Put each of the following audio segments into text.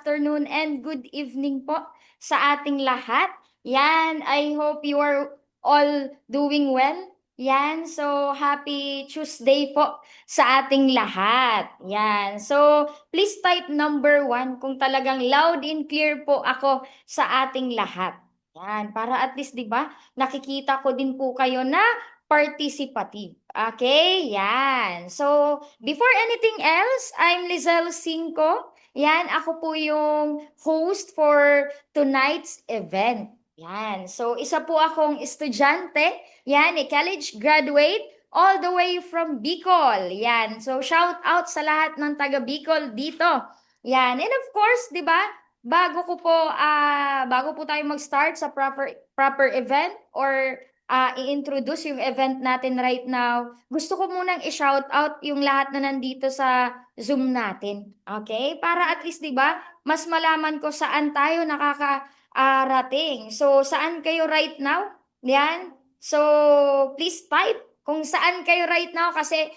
afternoon, and good evening po sa ating lahat. Yan, I hope you are all doing well. Yan, so happy Tuesday po sa ating lahat. Yan, so please type number 1 kung talagang loud and clear po ako sa ating lahat. Yan, para at least 'di ba, nakikita ko din po kayo na participative. Okay, yan. So, before anything else, I'm Lizelle Cinco. Yan, ako po yung host for tonight's event. Yan. So, isa po akong estudyante. Yan, college graduate all the way from Bicol. Yan. So, shout out sa lahat ng taga Bicol dito. Yan. And of course, 'di ba? Bago po tayo mag-start sa proper event or i-introduce yung event natin right now, gusto ko munang i-shout out yung lahat na nandito sa Zoom natin. Okay? Para at least, 'di ba, mas malaman ko saan tayo nakakarating. So, saan kayo right now? Yan. So, please type kung saan kayo right now kasi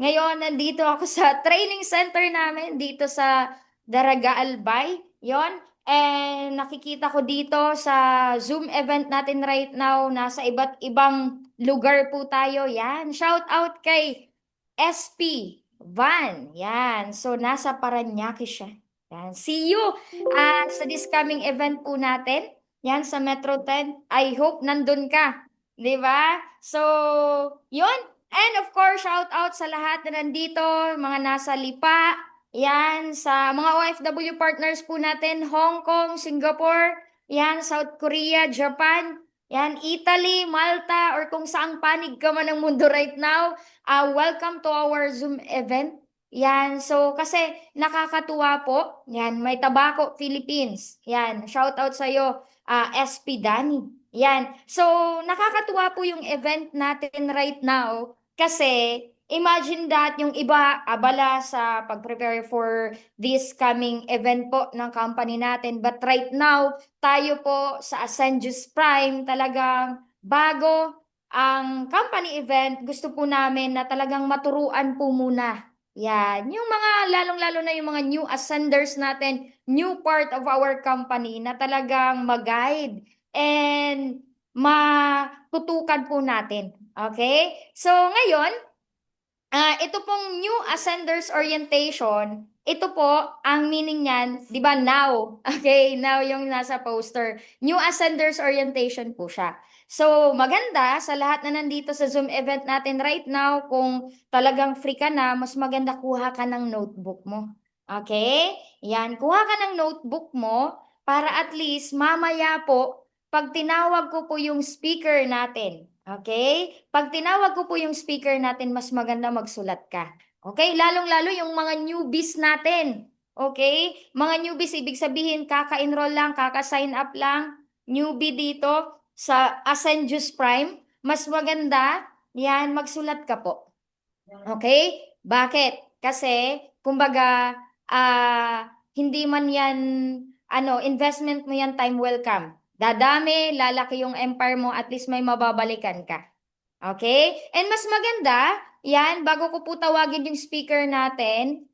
ngayon nandito ako sa training center namin dito sa Daraga Albay. Yon. And nakikita ko dito sa Zoom event natin right now, nasa iba't ibang lugar po tayo. Yan. Shout out kay SP Van. Yan. So, nasa Parañaque siya. Yan. See you sa this coming event po natin. Yan, sa Metro 10. I hope nandun ka. Di ba? So, yun. And of course, shout out sa lahat na nandito, mga nasa Lipa, yan, sa mga OFW partners po natin, Hong Kong, Singapore, yan, South Korea, Japan, yan, Italy, Malta, or kung saang panig ka man ng mundo right now, welcome to our Zoom event. Yan, so kasi nakakatuwa po, yan, may Tabako Philippines, yan, shout out sa'yo, SP Dani. Yan, so nakakatuwa po yung event natin right now kasi imagine that yung iba abala sa pag-prepare for this coming event po ng company natin. But right now, tayo po sa Ascendius Prime, talagang bago ang company event, gusto po namin na talagang maturuan po muna. Yan, yung mga lalong-lalo na yung mga new ascenders natin, new part of our company na talagang mag-guide and matutukan po natin. Okay? So ngayon, ito pong New Ascenders Orientation, ito po, ang meaning niyan, di ba, now. Okay, now yung nasa poster. New Ascenders Orientation po siya. So, maganda sa lahat na nandito sa Zoom event natin right now, kung talagang free ka na, mas maganda kuha ka ng notebook mo. Okay? Yan, kuha ka ng notebook mo para at least mamaya po, pag tinawag ko po yung speaker natin, okay? Pag tinawag ko po yung speaker natin, mas maganda magsulat ka. Okay? Lalong-lalo yung mga newbies natin. Okay? Mga newbies, ibig sabihin, kaka-enroll lang, kaka-sign up lang. Newbie dito sa Ascendius Prime. Mas maganda, yan, magsulat ka po. Okay? Bakit? Kasi, kumbaga, hindi man yan, investment mo yan, time welcome. Dadami, lalaki yung empire mo, at least may mababalikan ka. Okay? And mas maganda, yan, bago ko po tawagin yung speaker natin,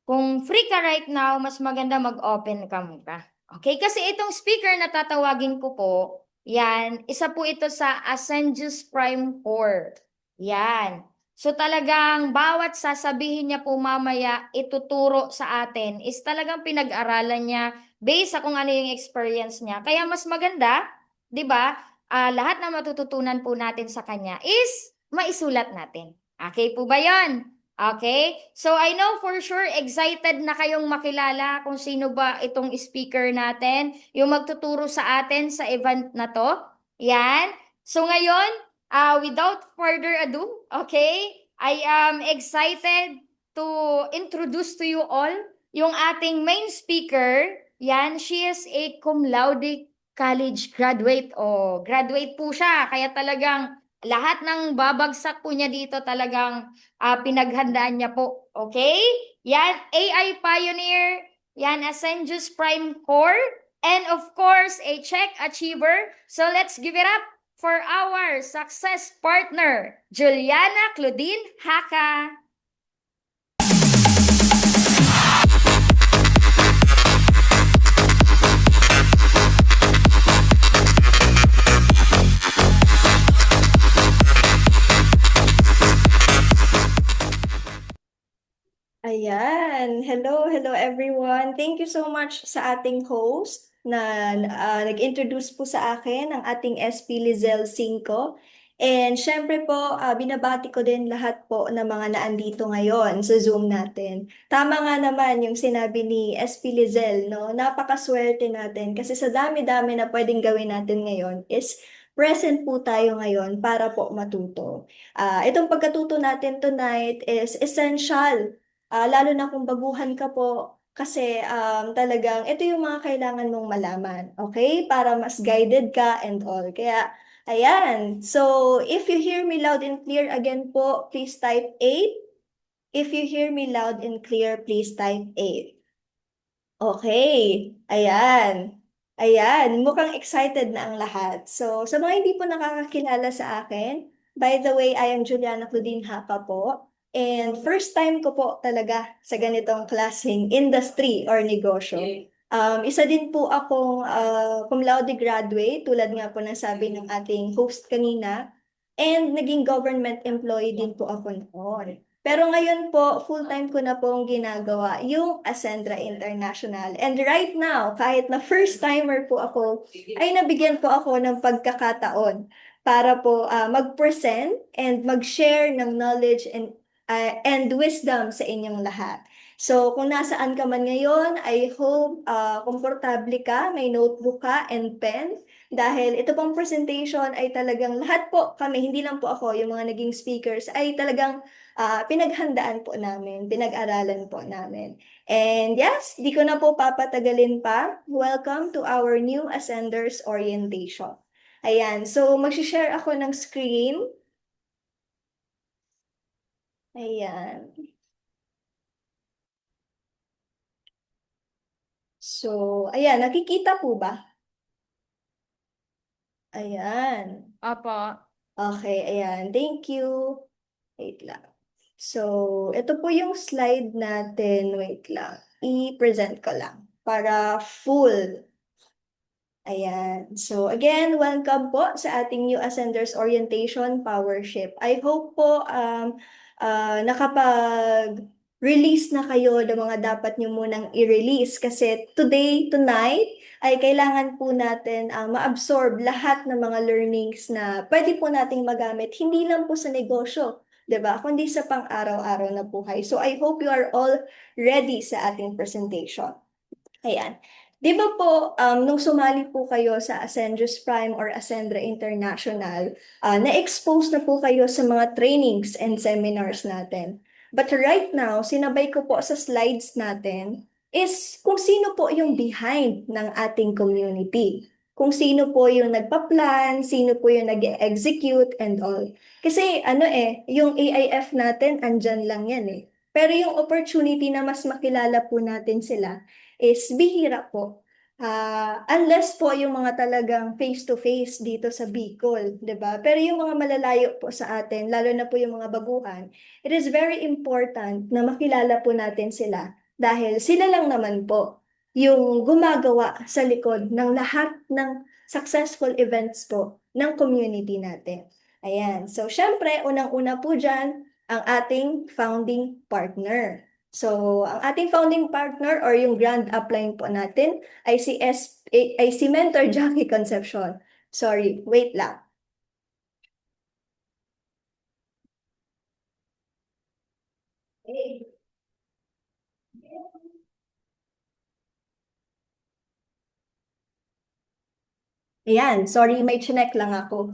kung free ka right now, mas maganda mag-open cam ka. Okay? Kasi itong speaker na tatawagin ko po, yan, isa po ito sa Ascendius Prime 4. Yan. So talagang bawat sasabihin niya po mamaya, ituturo sa atin, is talagang pinag-aralan niya based sa kung ano yung experience niya. Kaya mas maganda, 'di ba? Lahat na matututunan po natin sa kanya is maisulat natin. Okay po ba 'yon? Okay? So I know for sure excited na kayong makilala kung sino ba itong speaker natin, yung magtuturo sa atin sa event na 'to. Yan. So ngayon, without further ado, okay? I am excited to introduce to you all yung ating main speaker. Yan, she is a cum laude college graduate. O, graduate po siya. Kaya talagang lahat ng babagsak po niya dito talagang pinaghandaan niya po. Okay? Yan, AI Pioneer. Yan, Ascendius Prime Core. And of course, a Check Achiever. So let's give it up for our success partner, Juliana Claudine Haka. Ayan, hello everyone. Thank you so much sa ating host na nag-introduce po sa akin ang ating SP Lizelle Cinco. And syempre po, binabati ko din lahat po ng mga naandito ngayon sa Zoom natin. Tama nga naman yung sinabi ni SP Lizelle, no? Napakaswerte natin kasi sa dami-dami na pwedeng gawin natin ngayon is present po tayo ngayon para po matuto. Itong pagkatuto natin tonight is essential. Lalo na kung baguhan ka po, kasi talagang ito yung mga kailangan mong malaman, okay? Para mas guided ka and all. Kaya, ayan. So, if you hear me loud and clear again po, please type 8. If you hear me loud and clear, please type 8. Okay, ayan. Ayan, mukhang excited na ang lahat. So, sa mga hindi po nakakakilala sa akin, by the way, I am Juliana Claudine Hapa po. And first time ko po talaga sa ganitong klaseng industry or negosyo. Isa din po akong cum laude graduate, tulad nga po ng sabi ng ating host kanina. And naging government employee din po ako noon. Pero ngayon po, full-time ko na pong ginagawa yung Ascendra International. And right now, kahit na first-timer po ako, ay nabigyan po ako ng pagkakataon para po mag-present and mag-share ng knowledge and wisdom sa inyong lahat. So, kung nasaan ka man ngayon, I hope komportable ka, may notebook ka and pen. Dahil ito pong presentation ay talagang lahat po kami, hindi lang po ako, yung mga naging speakers, ay talagang pinaghandaan po namin, pinag-aralan po namin. And yes, di ko na po papatagalin pa. Welcome to our new Ascenders Orientation. Ayan, so mag-share ako ng screen. Ayan. So, ayan, nakikita po ba? Ayan. Opo. Okay, ayan. Thank you. Wait lang. So, ito po yung slide natin. Wait lang. I-present ko lang para full. Ayan. So, again, welcome po sa ating new Ascenders Orientation Powership. I hope po nakapag-release na kayo ng mga dapat nyo munang i-release kasi today, tonight, ay kailangan po natin ma-absorb lahat ng mga learnings na pwede po nating magamit, hindi lang po sa negosyo, 'di ba? Kundi sa pang-araw-araw na buhay. So, I hope you are all ready sa ating presentation. Ayan. Di ba po, nung sumali po kayo sa Ascendus Prime or Ascendra International, na-expose na po kayo sa mga trainings and seminars natin. But right now, sinabay ko po sa slides natin is kung sino po yung behind ng ating community. Kung sino po yung nagpa-plan, sino po yung nag-execute and all. Kasi yung AIF natin, andyan lang yan eh. Pero yung opportunity na mas makilala po natin sila, is bihira po. Unless po yung mga talagang face-to-face dito sa Bicol, 'di ba? Pero yung mga malalayo po sa atin, lalo na po yung mga baguhan, it is very important na makilala po natin sila dahil sila lang naman po yung gumagawa sa likod ng lahat ng successful events po ng community natin. Ayan. So, syempre, unang-una po dyan, ang ating founding partner. So, ang ating founding partner or yung grand upline po natin ay si Mentor Jackie Concepcion. Sorry, wait lang. Ayan, sorry, may chinek lang ako.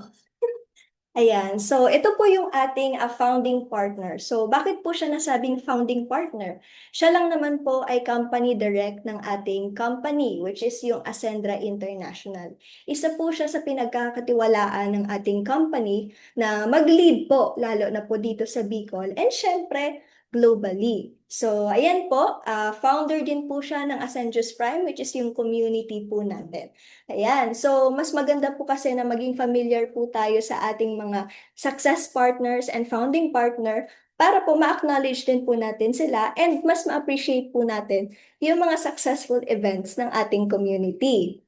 Ayan, so ito po yung ating founding partner. So bakit po siya nasabing founding partner? Siya lang naman po ay company direct ng ating company, which is yung Ascendra International. Isa po siya sa pinagkakatiwalaan ng ating company na mag-lead po, lalo na po dito sa Bicol, and syempre, globally. So ayan po, founder din po siya ng Ascendius Prime, which is yung community po natin. Ayan, so mas maganda po kasi na maging familiar po tayo sa ating mga success partners and founding partner para po ma-acknowledge din po natin sila and mas ma-appreciate po natin yung mga successful events ng ating community.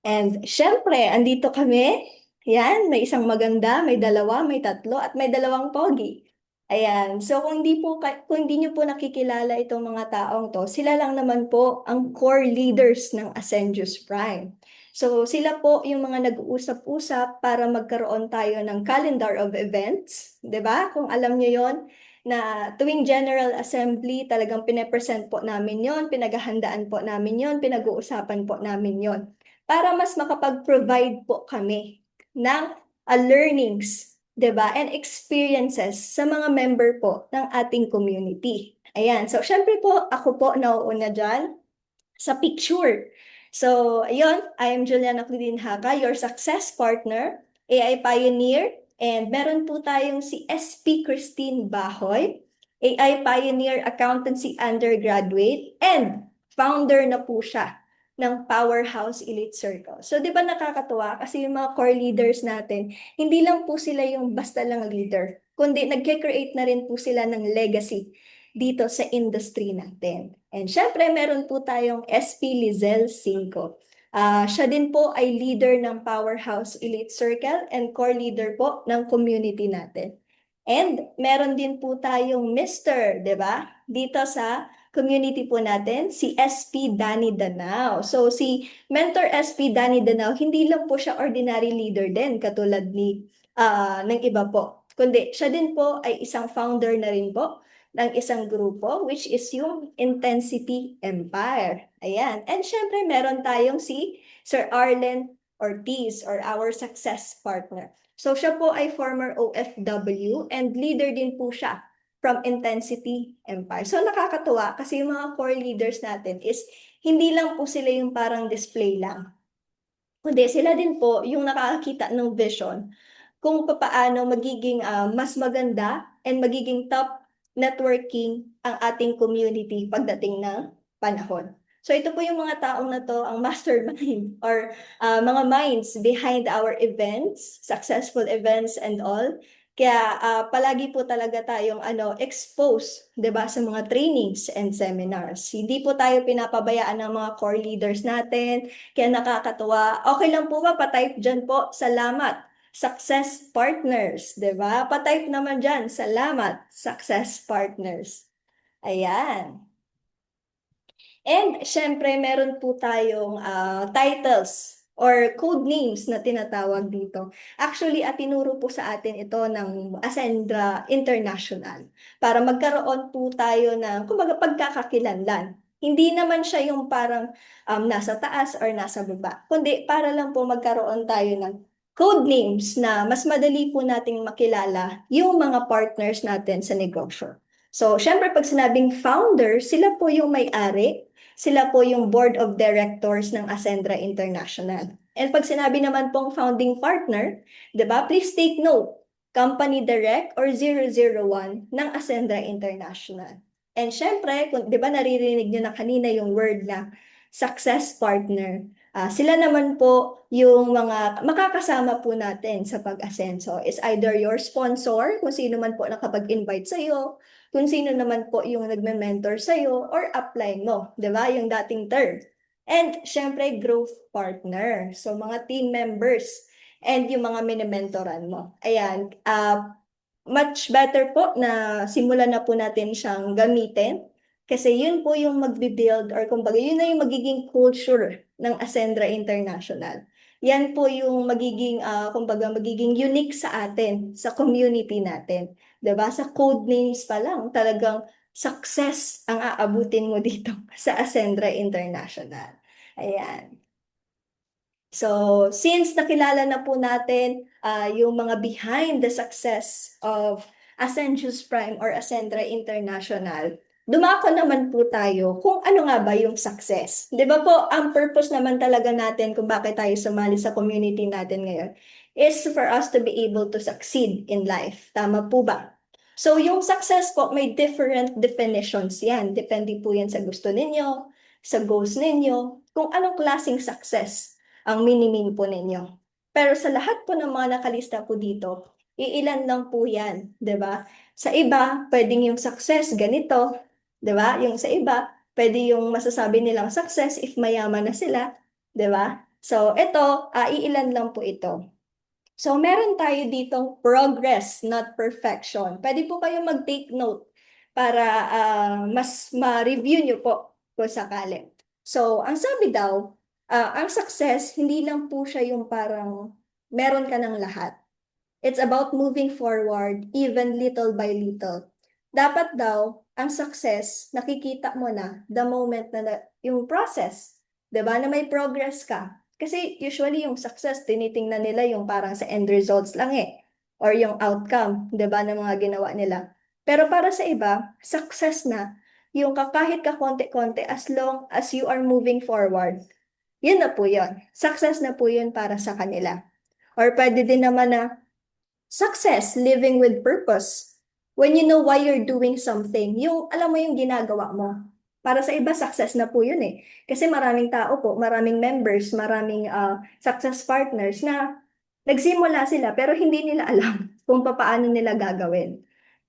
And syempre, andito kami. Yan, may isang maganda, may dalawa, may tatlo, at may dalawang pogi. Ayan. So kung hindi niyo po nakikilala itong mga taong to, sila lang naman po ang core leaders ng Ascendius Prime. So sila po yung mga nag-uusap-usap para magkaroon tayo ng calendar of events, 'di ba? Kung alam niyo 'yon, na tuwing General Assembly talagang pine-present po namin 'yon, pinaghahandaan po namin 'yon, pinag-uusapan po namin 'yon para mas makapag-provide po kami ng learnings, 'di ba? And experiences sa mga member po ng ating community. Ayan. So, syempre po, ako po nauuna dyan sa picture. So, ayun, I am Juliana Claudine Haga, your success partner, AI Pioneer, and meron po tayong si SP Christine Bahoy, AI Pioneer Accountancy Undergraduate, and founder na po siya ng Powerhouse Elite Circle. So, di ba nakakatuwa? Kasi yung mga core leaders natin, hindi lang po sila yung basta lang leader, kundi nag-create na rin po sila ng legacy dito sa industry natin. And syempre, meron po tayong SP Lizel Cinco. Siya din po ay leader ng Powerhouse Elite Circle and core leader po ng community natin. And meron din po tayong Mr., di ba? Dito sa community po natin, si SP Danny Danao. So si Mentor SP Danny Danao, hindi lang po siya ordinary leader din, katulad ng iba po. Kundi siya din po ay isang founder na rin po ng isang grupo, which is yung Intensity Empire. Ayan. And syempre, meron tayong si Sir Arlen Ortiz, or our success partner. So siya po ay former OFW and leader din po siya from Intensity Empire. So nakakatuwa kasi yung mga core leaders natin is hindi lang po sila yung parang display lang, kundi sila din po yung nakakakita ng vision kung paano magiging mas maganda and magiging top networking ang ating community pagdating ng panahon. So ito po yung mga taong na to, ang mastermind or mga minds behind our events, successful events and all. Kaya palagi po talaga tayong expose, 'di ba, sa mga trainings and seminars. Hindi po tayo pinapabayaan ng mga core leaders natin. Kaya nakakatuwa. Okay lang po ba pa-type dyan po, salamat, success partners, 'di ba? Pa-type naman dyan, salamat, success partners. Ayan. And syempre, meron po tayong titles or code names na tinatawag dito. Actually, tinuro po sa atin ito ng Ascendra International para magkaroon po tayo ng, kumbaga, pagkakakilanlan. Hindi naman siya yung parang nasa taas or nasa baba, kundi para lang po magkaroon tayo ng code names na mas madali po nating makilala yung mga partners natin sa negosyo. So, syempre, pag sinabing founder, sila po yung may-ari, sila po yung board of directors ng Ascendra International. And pag sinabi naman pong founding partner, 'di ba? Please take note, company direct or 001 ng Ascendra International. And syempre, 'di ba naririnig niyo na kanina yung word na success partner. Sila naman po yung mga makakasama po natin sa pag-asenso is either your sponsor, kung sino man po nakapag-invite sa iyo, kung sino naman po yung nagme-mentor sa'yo or apply mo, di ba? Yung dating term. And syempre, growth partner. So, mga team members and yung mga minimentoran mo. Ayan, much better po na simulan na po natin siyang gamitin kasi yun po yung magbi-build or kumbaga yun na yung magiging culture ng Ascendra International. Yan po yung magiging, kumbaga magiging unique sa atin, sa community natin. 'Di ba? Sa code names pa lang, talagang success ang aabutin mo dito sa Ascendra International. Ayan. So, since nakilala na po natin yung mga behind the success of Ascendius Prime or Ascendra International, dumako naman po tayo kung ano nga ba yung success. Di ba po, ang purpose naman talaga natin kung bakit tayo sumali sa community natin ngayon is for us to be able to succeed in life. Tama po ba? So, yung success po, may different definitions yan. Depende po yan sa gusto ninyo, sa goals ninyo, kung anong klaseng success ang minimin po ninyo. Pero sa lahat po ng mga nakalista po dito, iilan lang po yan, 'di ba? Sa iba, pwedeng yung success ganito, 'di ba? Yung sa iba, pwede yung masasabi nilang success if mayaman na sila, 'di ba? So, ito, iilan lang po ito. So, meron tayo ditong progress, not perfection. Pwede po kayo mag-take note para mas ma-review nyo po kung sakali. So, ang sabi daw, ang success, hindi lang po siya yung parang meron ka ng lahat. It's about moving forward, even little by little. Dapat daw, ang success, nakikita mo na the moment na yung process, 'di ba, na may progress ka. Kasi usually yung success, tinitingnan nila yung parang sa end results lang eh. Or yung outcome, 'di ba, ng mga ginawa nila. Pero para sa iba, success na yung kahit ka konti-konti as long as you are moving forward. Yun na po yun. Success na po yun para sa kanila. Or pwede din naman na success, living with purpose. When you know why you're doing something, yung alam mo yung ginagawa mo. Para sa iba, success na po yun eh. Kasi maraming tao po, maraming members, maraming success partners na nagsimula sila pero hindi nila alam kung paano nila gagawin.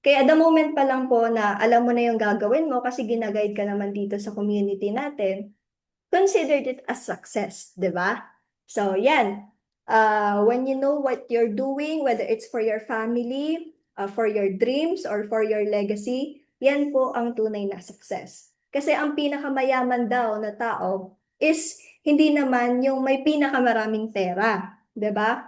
Kaya the moment pa lang po na alam mo na yung gagawin mo kasi ginaguide ka naman dito sa community natin, considered it as success, di ba? So, yan. When you know what you're doing, whether it's for your family, for your dreams, or for your legacy, yan po ang tunay na success. Kasi ang pinakamayaman daw na tao is hindi naman yung may pinakamaraming pera, di ba?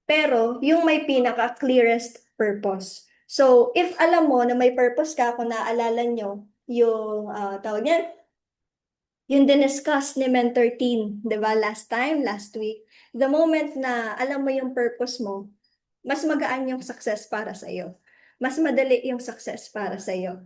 Pero yung may pinaka-clearest purpose. So, if alam mo na may purpose ka, kung naalala nyo, yung tawag niyan, yung diniscuss ni Mentor Teen, di ba, last week, the moment na alam mo yung purpose mo, mas magaan yung success para sa iyo. Mas madali yung success para sa iyo.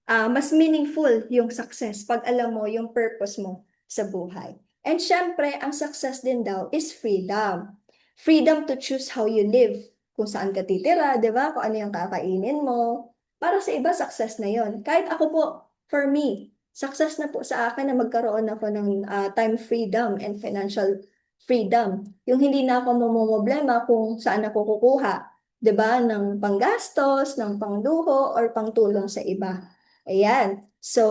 Mas meaningful yung success pag alam mo yung purpose mo sa buhay. And syempre, ang success din daw is freedom. Freedom to choose how you live. Kung saan ka titira, di ba? Kung ano yung kakainin mo. Para sa iba, success na yon. Kahit ako po, for me, success na po sa akin na magkaroon ako ng time freedom and financial freedom. Yung hindi na ako mamomroblema kung saan ako kukuha, 'di ba, ng panggastos, ng pangluho or pangtulong sa iba. Ayan. So,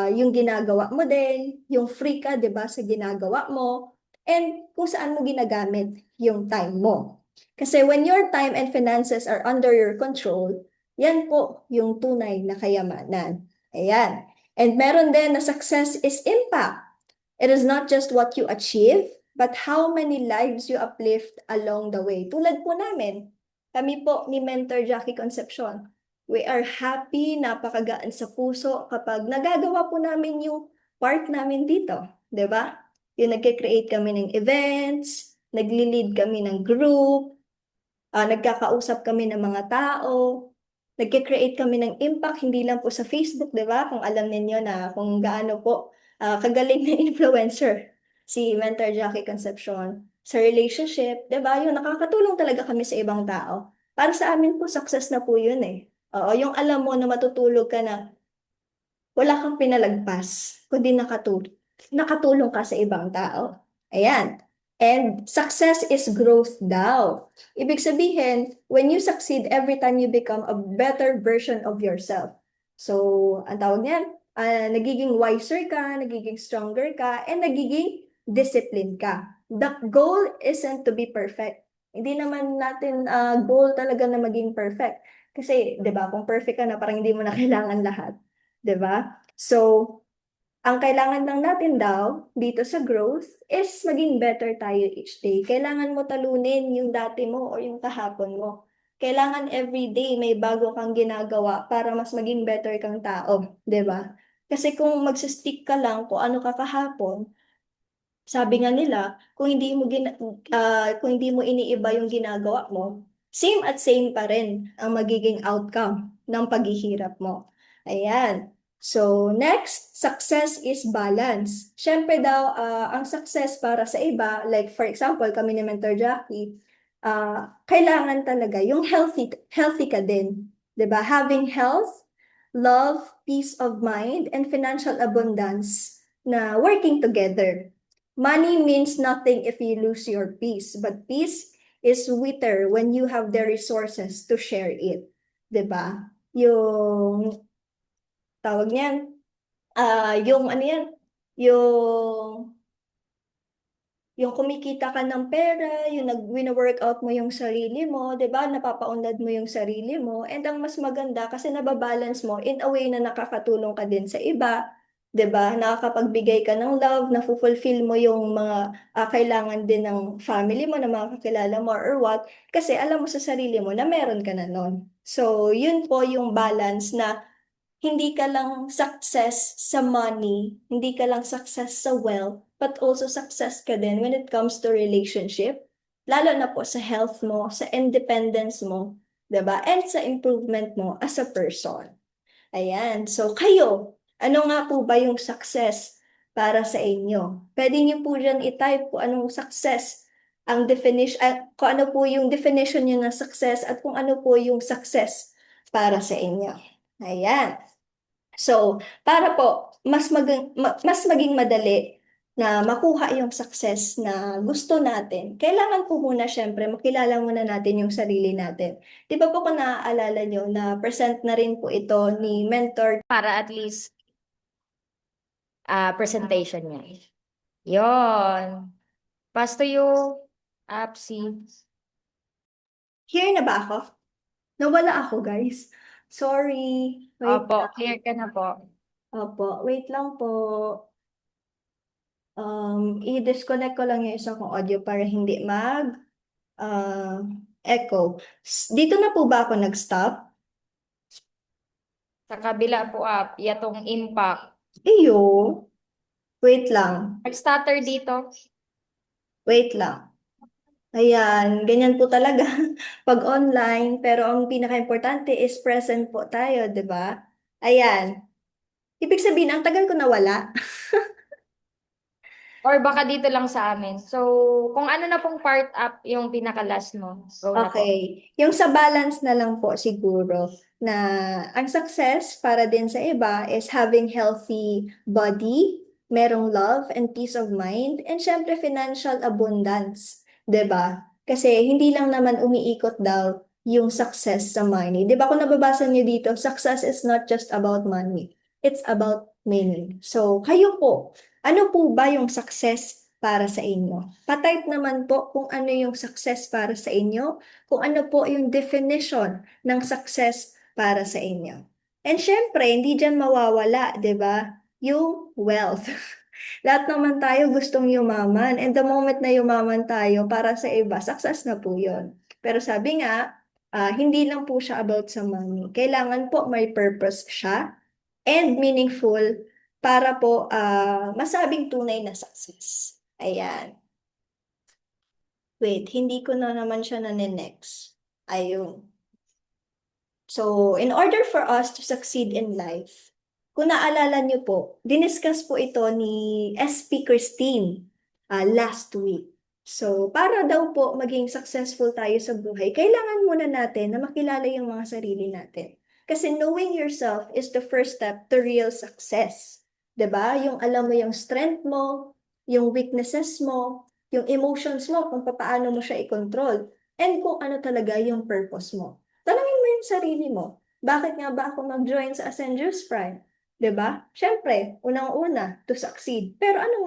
yung ginagawa mo din, yung free ka, 'di ba, sa ginagawa mo, and kung saan mo ginagamit yung time mo. Kasi when your time and finances are under your control, yan po yung tunay na kayamanan. Ayan. And meron din na success is impact. It is not just what you achieve, but how many lives you uplift along the way. Tulad po namin, kami po ni Mentor Jackie Concepcion. We are happy, napakagaan sa puso kapag nagagawa po namin yung part namin dito. 'Di ba? Yung nagke-create kami ng events, nagli-lead kami ng group, nagkakausap kami ng mga tao, nagke-create kami ng impact, hindi lang po sa Facebook, di ba? Kung alam ninyo na kung gaano po kagaling na influencer si Mentor Jackie Concepcion sa relationship, di ba? Yung nakakatulong talaga kami sa ibang tao. Para sa amin po, success na po yun eh. Oo, yung alam mo na matutulog ka na wala kang pinalagpas, kundi nakatulong ka sa ibang tao. Ayan. And success is growth daw. Ibig sabihin, when you succeed, every time you become a better version of yourself. So, ang tawag niyan, nagiging wiser ka, nagiging stronger ka, and nagiging disciplined ka. The goal isn't to be perfect. Hindi naman natin goal talaga na maging perfect. Kasi, di ba, kung perfect ka na, parang hindi mo na kailangan lahat. 'Di ba? So, ang kailangan lang natin daw dito sa growth is maging better tayo each day. Kailangan mo talunin yung dati mo o yung kahapon mo. Kailangan every day may bago kang ginagawa para mas maging better kang tao, 'di ba? Kasi kung magsistick ka lang kung ano ka kahapon, sabi nga nila, kung hindi mo iniiba yung ginagawa mo, same at same pa rin ang magiging outcome ng paghihirap mo. Ayan. So, next, success is balance. Siyempre daw, ang success para sa iba, like for example, kami ni Mentor Jackie, kailangan talaga yung healthy ka din. 'Di ba? Having health, love, peace of mind, and financial abundance na working together. Money means nothing if you lose your peace, but peace is sweeter when you have the resources to share it. 'Di ba? Yung tawag niyan, yung ano yan, yung yung kumikita ka ng pera, yung wino-workout mo yung sarili mo, 'di ba? Napapaunlad mo yung sarili mo. And ang mas maganda kasi nababalance mo in a way na nakakatulong ka din sa iba, 'di ba? Nakakapagbigay ka ng love, na-fulfill mo yung mga kailangan din ng family mo, ng mga kakilala mo or what, kasi alam mo sa sarili mo na meron ka na nun. So, yun po yung balance na hindi ka lang success sa money, hindi ka lang success sa wealth, but also success ka din when it comes to relationship, lalo na po sa health mo, sa independence mo, 'di ba? And sa improvement mo as a person. Ayan. So kayo, ano nga po ba yung success para sa inyo? Pwede niyo po dyan i-type kung anong success ang definition, kung ano po yung definition niyo ng success at kung ano po yung success para sa inyo. Ayan. So, para po mas maging madali na makuha yung success na gusto natin, kailangan po muna syempre makilala muna natin yung sarili natin. Di ba po kung naaalala nyo na present na rin po ito ni mentor. Para at least presentation niya. Yon. Pass to you, Apsi. Here na ba ako? Nawala ako, guys. Sorry. Wait. Opo, clear ka na po. Opo, wait lang po. I-disconnect ko lang yung isang kong audio para hindi uh, echo. Dito na po ba ako nag-stop? Sa kabila po, yatong impact. Iyo. Wait lang. Nag-stutter dito. Wait lang. Ayan, ganyan po talaga pag online, pero ang pinaka-importante is present po tayo, 'di ba? Ayan. Ibig sabihin, ang tagal ko nawala. Or baka dito lang sa amin. So, kung ano na pong part up yung pinaka-last mo, go na po. Okay. Yung sa balance na lang po siguro na ang success para din sa iba is having healthy body, merong love and peace of mind, and syempre financial abundance, 'di ba? Kasi hindi lang naman umiikot daw yung success sa money. 'Di ba kung nababasa niyo dito, success is not just about money. It's about meaning. So, kayo po, ano po ba yung success para sa inyo? Patype naman po kung ano yung success para sa inyo, kung ano po yung definition ng success para sa inyo. And syempre, hindi dyan mawawala, di ba? Yung wealth. Lahat naman tayo gustong yumaman. And the moment na yumaman tayo, para sa iba, success na po yun. Pero sabi nga, hindi lang po siya about sa money. Kailangan po may purpose siya and meaningful para po masabing tunay na success. Ayan. Wait, hindi ko na naman siya na-next. Ayun. So, in order for us to succeed in life, kung naalala niyo po, diniscuss po ito ni SP Christine last week. So, para daw po maging successful tayo sa buhay, kailangan muna natin na makilala yung mga sarili natin. Kasi knowing yourself is the first step to real success. 'Di ba? Yung alam mo yung strength mo, yung weaknesses mo, yung emotions mo, kung paano mo siya i-control, and kung ano talaga yung purpose mo. Tanungin mo yung sarili mo, bakit nga ba ako mag-join sa Ascender's Prime? 'Di ba? Siyempre, unang-una, to succeed. Pero ano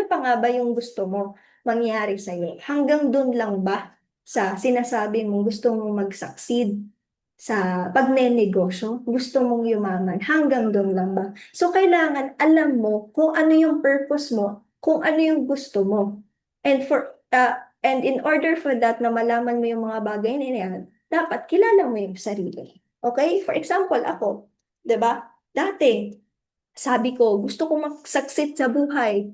pa nga ba yung gusto mo mangyari sa'yo? Hanggang dun lang ba sa sinasabi mong gusto mong mag-succeed sa pagnenegosyo? Gusto mong yumaman? Hanggang dun lang ba? So, kailangan alam mo kung ano yung purpose mo, kung ano yung gusto mo. And in order for that na malaman mo yung mga bagay na yan, dapat kilala mo yung sarili. Okay? For example, ako, 'di ba? Dati, sabi ko, gusto ko mag-succeed sa buhay.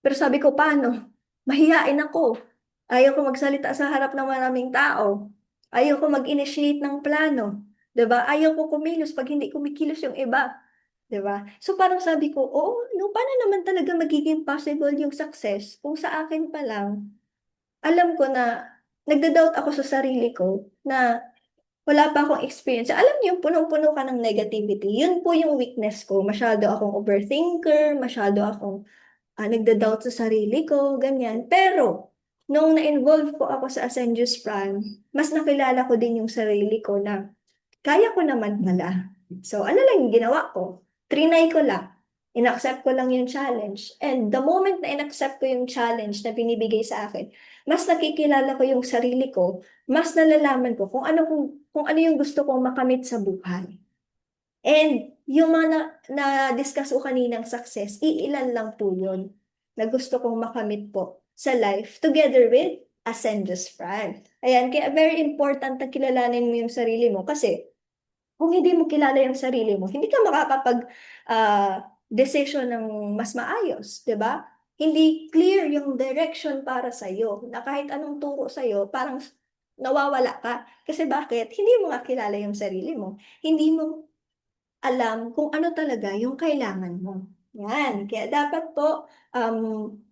Pero sabi ko, paano? Mahiyain ako. Ayaw ko magsalita sa harap ng maraming tao. Ayaw ko mag-initiate ng plano. 'Di ba? Ayaw ko kumilos pag hindi kumikilos yung iba. 'Di ba? So parang sabi ko, oh, no, paano naman talaga magiging possible yung success kung sa akin pa lang alam ko na nagda-doubt ako sa sarili ko na wala pa akong experience. Alam niyo, punong-puno ka ng negativity. Yun po yung weakness ko. Masyado akong overthinker, masyado akong nagda-doubt sa sarili ko, ganyan. Pero, nung na-involve po ako sa Ascendius Prime, mas nakilala ko din yung sarili ko na kaya ko naman pala. So, ano lang yung ginawa ko? Trinay ko lang. In-accept ko lang yung challenge. And the moment na in-accept ko yung challenge na binibigay sa akin, mas nakikilala ko yung sarili ko, mas nalalaman ko kung ano yung gusto kong makamit sa buhay. And yung mga na-discuss ko kaninang success, iilan lang po yun na gusto kong makamit po sa life together with Ascendos Prime. Ayan, kaya very important na kilalanin mo yung sarili mo kasi kung hindi mo kilala yung sarili mo, hindi ka makakapag decision ng mas maayos, 'di ba? Hindi clear yung direction para sa iyo, na kahit anong turo sa iyo, parang nawawala ka. Kasi bakit? Hindi mo nga kilala yung sarili mo. Hindi mo alam kung ano talaga yung kailangan mo. Yan. Kaya dapat po,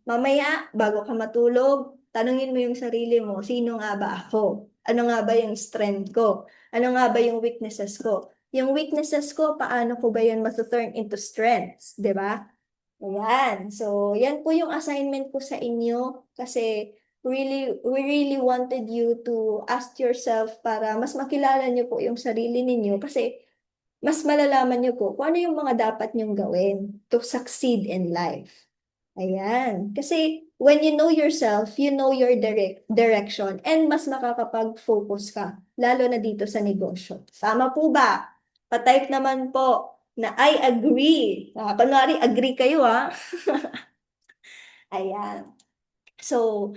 mamaya, bago ka matulog, tanungin mo yung sarili mo, sino nga ba ako? Ano nga ba yung strength ko? Ano nga ba yung weaknesses ko? Yung weaknesses ko, paano ko ba yun turn into strengths? 'Di ba? Ayan. So, yan po yung assignment ko sa inyo kasi we really wanted you to ask yourself para mas makilala niyo po yung sarili ninyo kasi mas malalaman niyo po kung ano yung mga dapat niyong gawin to succeed in life. Ayan. Kasi when you know yourself, you know your direction and mas makakapag-focus ka, lalo na dito sa negosyo. Tama po ba? Pa-type naman po na I agree. Kunwari, agree kayo Ayan. So,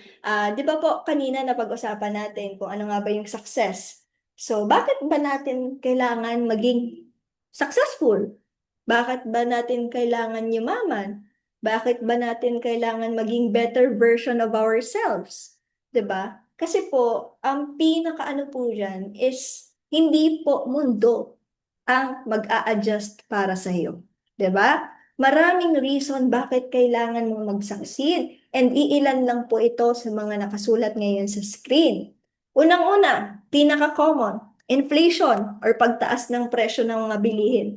di ba po kanina napag-usapan natin kung ano nga ba yung success? So, bakit ba natin kailangan maging successful? Bakit ba natin kailangan yumaman? Bakit ba natin kailangan maging better version of ourselves? 'Di ba? Kasi po, ang pinakaano po dyan is hindi po mundo ang mag-a-adjust para sa iyo. 'Di ba? Maraming reason bakit kailangan mo mag-succeed and iilan lang po ito sa mga nakasulat ngayon sa screen. Unang-una, pinaka-common, inflation or pagtaas ng presyo ng mga bilihin.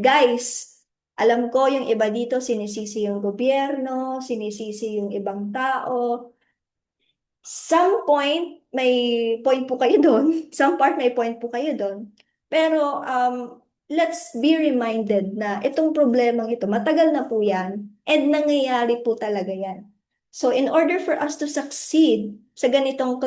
Guys, alam ko yung iba dito sinisisi yung gobyerno, sinisisi yung ibang tao. Some point, may point po kayo doon. Some part, may point po kayo doon. Pero let's be reminded na itong problemang ito, matagal na po yan and nangyayari po talaga yan. So in order for us to succeed sa ganitong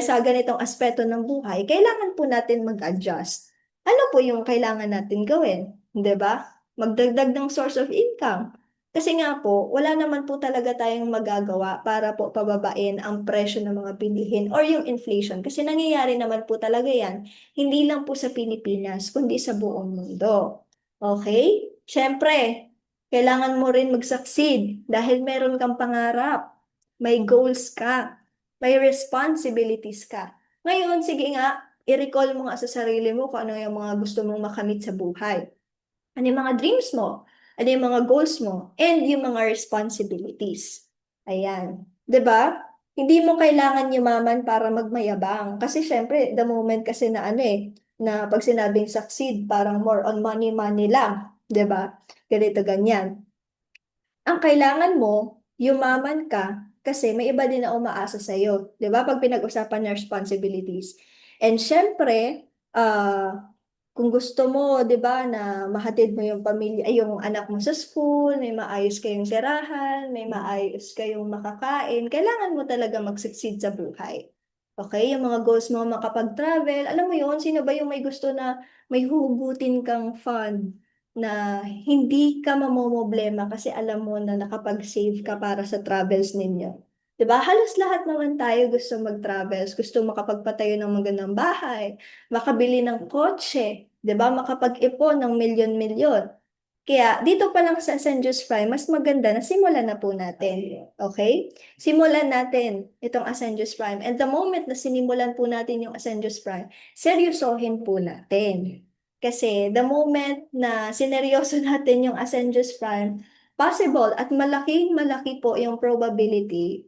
sa ganitong aspeto ng buhay, kailangan po natin mag-adjust. Ano po yung kailangan natin gawin? 'Di ba? Magdagdag ng source of income. Kasi nga po, wala naman po talaga tayong magagawa para po pababain ang presyo ng mga bilihin or yung inflation. Kasi nangyayari naman po talaga yan, hindi lang po sa Pilipinas, kundi sa buong mundo. Okay? Siyempre, kailangan mo rin mag-succeed dahil meron kang pangarap, may goals ka, may responsibilities ka. Ngayon, sige nga, i-recall mo nga sa sarili mo kung ano yung mga gusto mong makamit sa buhay. Ano yung mga dreams mo? Ano yung mga goals mo? And yung mga responsibilities. Ayan. 'Di ba? Hindi mo kailangan yumaman para magmayabang. Kasi syempre, the moment kasi na na pag sinabing succeed, parang more on money, money lang. 'Di ba? Ganito, ganyan. Ang kailangan mo, yumaman ka kasi may iba din na umaasa sa iyo, 'di ba? Pag pinag-usapan ng responsibilities. And syempre, kung gusto mo, 'di ba, na mahatid mo yung pamilya, ay yung anak mo sa school, may maayos kayong tirahan, may maayos kayong makakain, kailangan mo talaga mag-succeed sa buhay. Okay, yung mga goals mo makapag-travel, alam mo yun, sino ba yung may gusto na may hugutin kang fund na hindi ka mamomroblema kasi alam mo na nakapag-save ka para sa travels ninyo. 'Di ba? Halos lahat naman tayo gusto mag-travels, gusto makapagpatayo ng magandang bahay, makabili ng kotse, 'di ba? Makapag-ipon ng milyon-milyon. Kaya dito pa lang sa San Jose Prime, mas maganda na simulan na po natin. Okay? Simulan natin itong Ascendos Prime. And the moment na sinimulan po natin yung Ascendos Prime, seryosohin po natin. Kasi the moment na sineryoso natin yung Ascendos Prime, possible at malaking-malaki po yung probability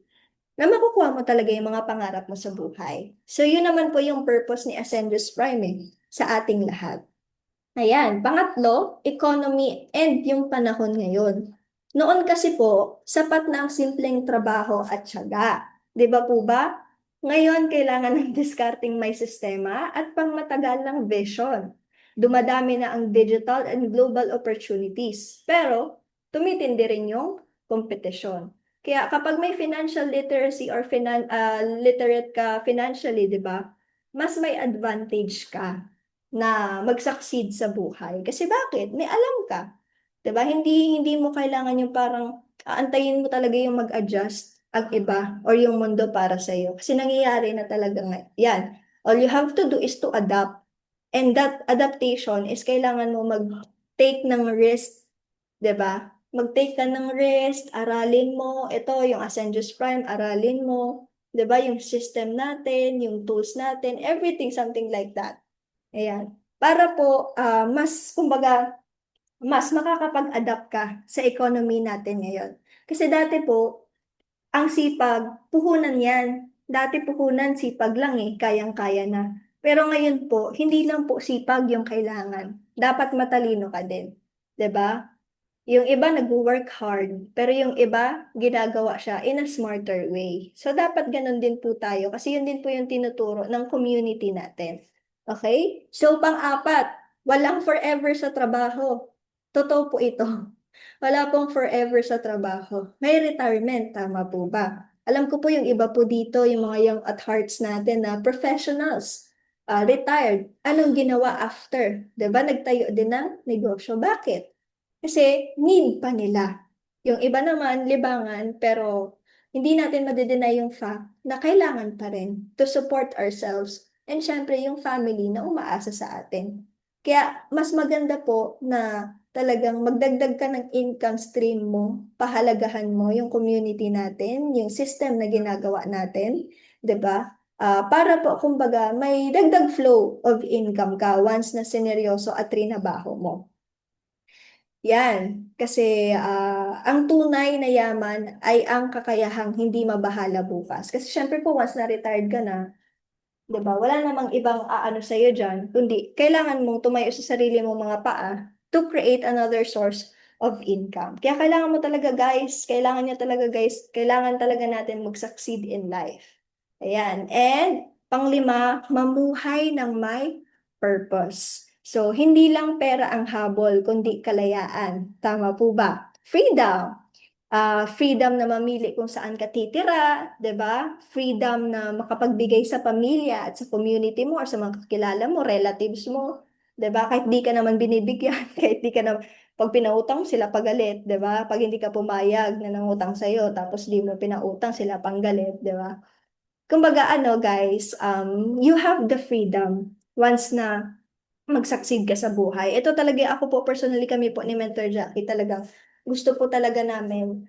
na makukuha mo talaga yung mga pangarap mo sa buhay. So yun naman po yung purpose ni Ascendos Prime sa ating lahat. Ayan, pangatlo, economy and yung panahon ngayon. Noon kasi po, sapat na ang simpleng trabaho at tiyaga. Di ba po ba? Ngayon, kailangan ng discarding may sistema at pangmatagal ng vision. Dumadami na ang digital and global opportunities. Pero, tumitindi rin yung kompetisyon. Kaya kapag may financial literacy or literate ka financially, di ba? Mas may advantage ka na mag-succeed sa buhay. Kasi bakit? May alam ka. 'Di ba? Hindi mo kailangan yung parang aantayin mo talaga yung mag-adjust ang iba or yung mundo para sa iyo. Kasi nangyayari na talaga yan. All you have to do is to adapt. And that adaptation is kailangan mo mag-take ng risk, 'di ba? Mag-take ka ng risk, aralin mo, ito yung Ascendius Prime, aralin mo, 'di ba? Yung system natin, yung tools natin, everything something like that. Ayan. Para po kumbaga mas makakapag-adapt ka sa economy natin ngayon. Kasi dati po, ang sipag, puhunan yan. Dati puhunan, sipag lang kayang-kaya na. Pero ngayon po, hindi lang po sipag yung kailangan. Dapat matalino ka din. 'Di ba? Yung iba nag-work hard, pero yung iba ginagawa siya in a smarter way. So dapat ganun din po tayo kasi yun din po yung tinuturo ng community natin. Okay? So pang-apat, walang forever sa trabaho. Totoo po ito. Wala pong forever sa trabaho. May retirement, tama po ba? Alam ko po yung iba po dito, yung mga young at hearts natin na professionals, retired. Anong ginawa after? 'Di ba? Nagtayo din ng negosyo. Bakit? Kasi need pa nila. Yung iba naman, libangan, pero hindi natin madi-deny yung fact na kailangan pa rin to support ourselves and syempre yung family na umaasa sa atin. Kaya mas maganda po na talagang magdagdag ka ng income stream mo, pahalagahan mo yung community natin, yung system na ginagawa natin, 'di ba? Para po, kumbaga, may dagdag flow of income ka once na sineryoso at trinabaho mo. Yan, kasi ang tunay na yaman ay ang kakayahang hindi mabahala bukas. Kasi syempre po, once na-retired ka na, 'di ba? Wala namang ibang aano sa iyo diyan, kundi kailangan mong tumayo sa sarili mong mga paa to create another source of income. Kaya kailangan mo talaga guys, kailangan talaga natin mag-succeed in life. Ayan. And panglima, mamuhay ng may purpose. So, hindi lang pera ang habol, kundi kalayaan. Tama po ba? Freedom. Freedom na mamili kung saan ka titira, 'di ba? Freedom na makapagbigay sa pamilya at sa community mo or sa mga kakilala mo, relatives mo, 'di ba? Kahit di ka naman binibigyan, kahit di ka na pag pinautang sila pagalit, 'di ba? Pag hindi ka pumayag na nangutang sa iyo tapos di mo pinautang sila panggalit, 'di ba? Kumbaga ano guys, you have the freedom once na mag-succeed ka sa buhay. Ito talaga, ako po personally, kami po ni Mentor Jackie, talagang gusto po talaga namin,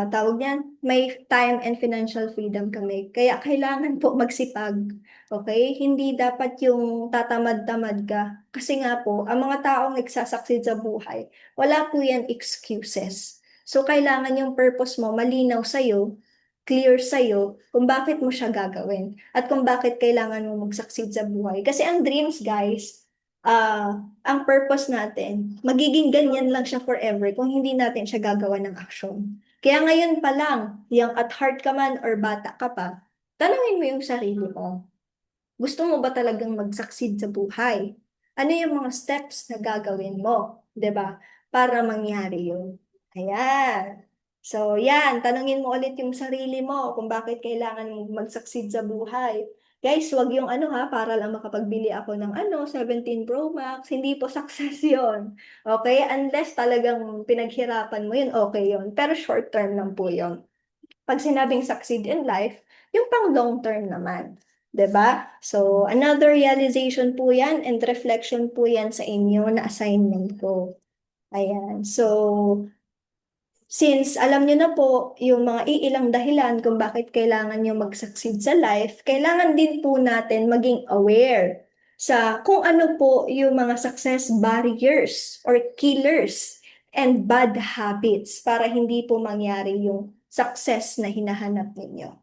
tawag niyan, may time and financial freedom kami. Kaya kailangan po magsipag, okay? Hindi dapat yung tatamad-tamad ka. Kasi nga po, ang mga taong nagsasucceed sa buhay, wala po yan excuses. So, kailangan yung purpose mo malinaw sa'yo, clear sa'yo, kung bakit mo siya gagawin, at kung bakit kailangan mo mag-succeed sa buhay. Kasi ang dreams, guys, ang purpose natin, magiging ganyan lang siya forever kung hindi natin siya gagawa ng action. Kaya ngayon pa lang, young at heart ka man or bata ka pa, tanungin mo yung sarili mo. Gusto mo ba talagang mag-succeed sa buhay? Ano yung mga steps na gagawin mo, 'di ba? Para mangyari yun. Ayan. So, yan, tanungin mo ulit yung sarili mo kung bakit kailangan mong mag-succeed sa buhay. Guys, wag yung ano ha, para lang makapagbili ako ng 17 Pro Max. Hindi po success yun. Okay? Unless talagang pinaghirapan mo yun, okay yun. Pero short term lang po yun. Pag sinabing succeed in life, yung pang long term naman. 'Di ba? So, another realization po yan and reflection po yan sa inyo na assignment ko. Ayan. So, since alam nyo na po yung mga iilang dahilan kung bakit kailangan nyo mag-succeed sa life, kailangan din po natin maging aware sa kung ano po yung mga success barriers or killers and bad habits para hindi po mangyari yung success na hinahanap ninyo.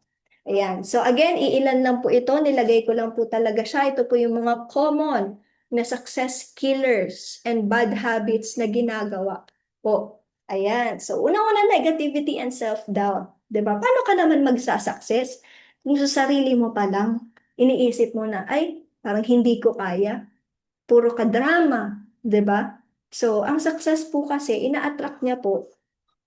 Ayan. So again, iilan lang po ito. Nilagay ko lang po talaga siya. Ito po yung mga common na success killers and bad habits na ginagawa po. Ayan. So, unang-una, negativity and self-doubt. 'Di ba? Paano ka naman magsasucess kung sa sarili mo pa lang, iniisip mo na, ay, parang hindi ko kaya. Puro ka drama. 'Di ba? So, ang success po kasi, ina-attract niya po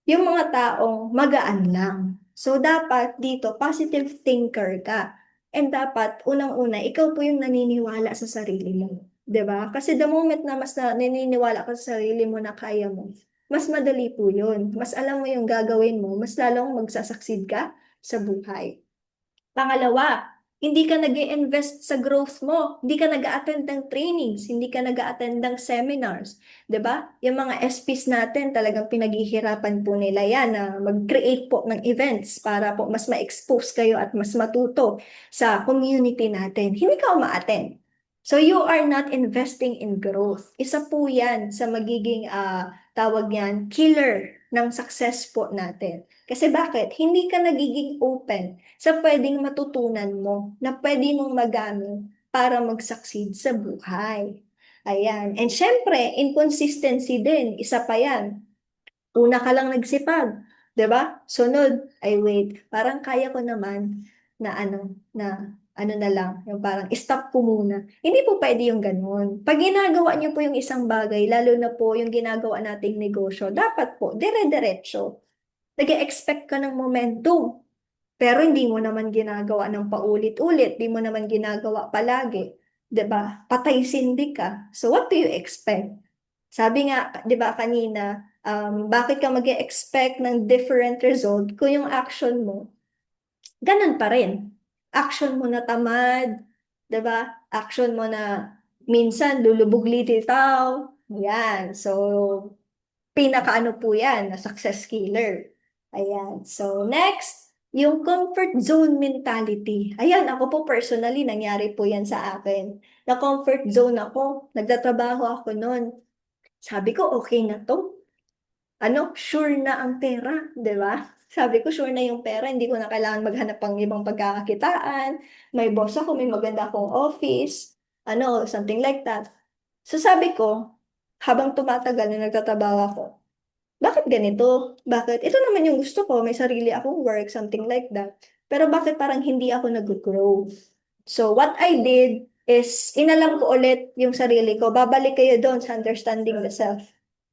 yung mga taong magaan lang. So, dapat dito, positive thinker ka. And dapat, unang-una, ikaw po yung naniniwala sa sarili mo. 'Di ba? Kasi the moment na mas naniniwala ka sa sarili mo na kaya mo, mas madali po yun. Mas alam mo yung gagawin mo, mas lalong magsasucceed ka sa buhay. Pangalawa, hindi ka nag invest sa growth mo. Hindi ka nag-attend ng trainings, hindi ka nag-attend ng seminars. 'Di ba? Yung mga SPs natin, talagang pinaghihirapan po nila yan na mag-create po ng events para po mas ma-expose kayo at mas matuto sa community natin. Hindi ka uma-attend. So you are not investing in growth. Isa po yan sa magiging tawag yan, killer ng success po natin. Kasi bakit? Hindi ka nagiging open sa pwedeng matutunan mo na pwede mong magamit para mag-succeed sa buhay. Ayan. And syempre, inconsistency din. Isa pa yan. Una ka lang nagsipag. 'Di ba? Sunod, ay wait, parang kaya ko naman na na lang, yung parang stop ko muna. Hindi po pwede yung ganun. Pag ginagawa niyo po yung isang bagay, lalo na po yung ginagawa nating negosyo, dapat po, dire-diretso. Nag-expect ka ng momentum. Pero hindi mo naman ginagawa ng paulit-ulit, di mo naman ginagawa palagi, 'di ba? Patay sindi ka. So what do you expect? Sabi nga, 'di ba kanina, bakit ka mag-expect ng different result kung yung action mo ganun pa rin. Action mo na tamad, 'di ba? Action mo na minsan lulubog lilitaw. Yan. So pinakaano po yan, na success killer. Ayan. So, next, yung comfort zone mentality. Ayan, ako po personally, nangyari po yan sa akin. Na comfort zone ako, nagtatrabaho ako noon. Sabi ko, okay na to. Sure na ang pera, di ba? Sabi ko, sure na yung pera, hindi ko na kailangan maghanap pang ibang pagkakakitaan. May boss ako, may maganda akong office, something like that. So sabi ko, habang tumatagal na nagtatrabaho ako, bakit ganito? Bakit? Ito naman yung gusto ko, may sarili akong work, something like that. Pero bakit parang hindi ako nag-grow? So what I did is, inalam ko ulit yung sarili ko. Babalik kayo doon sa understanding the self.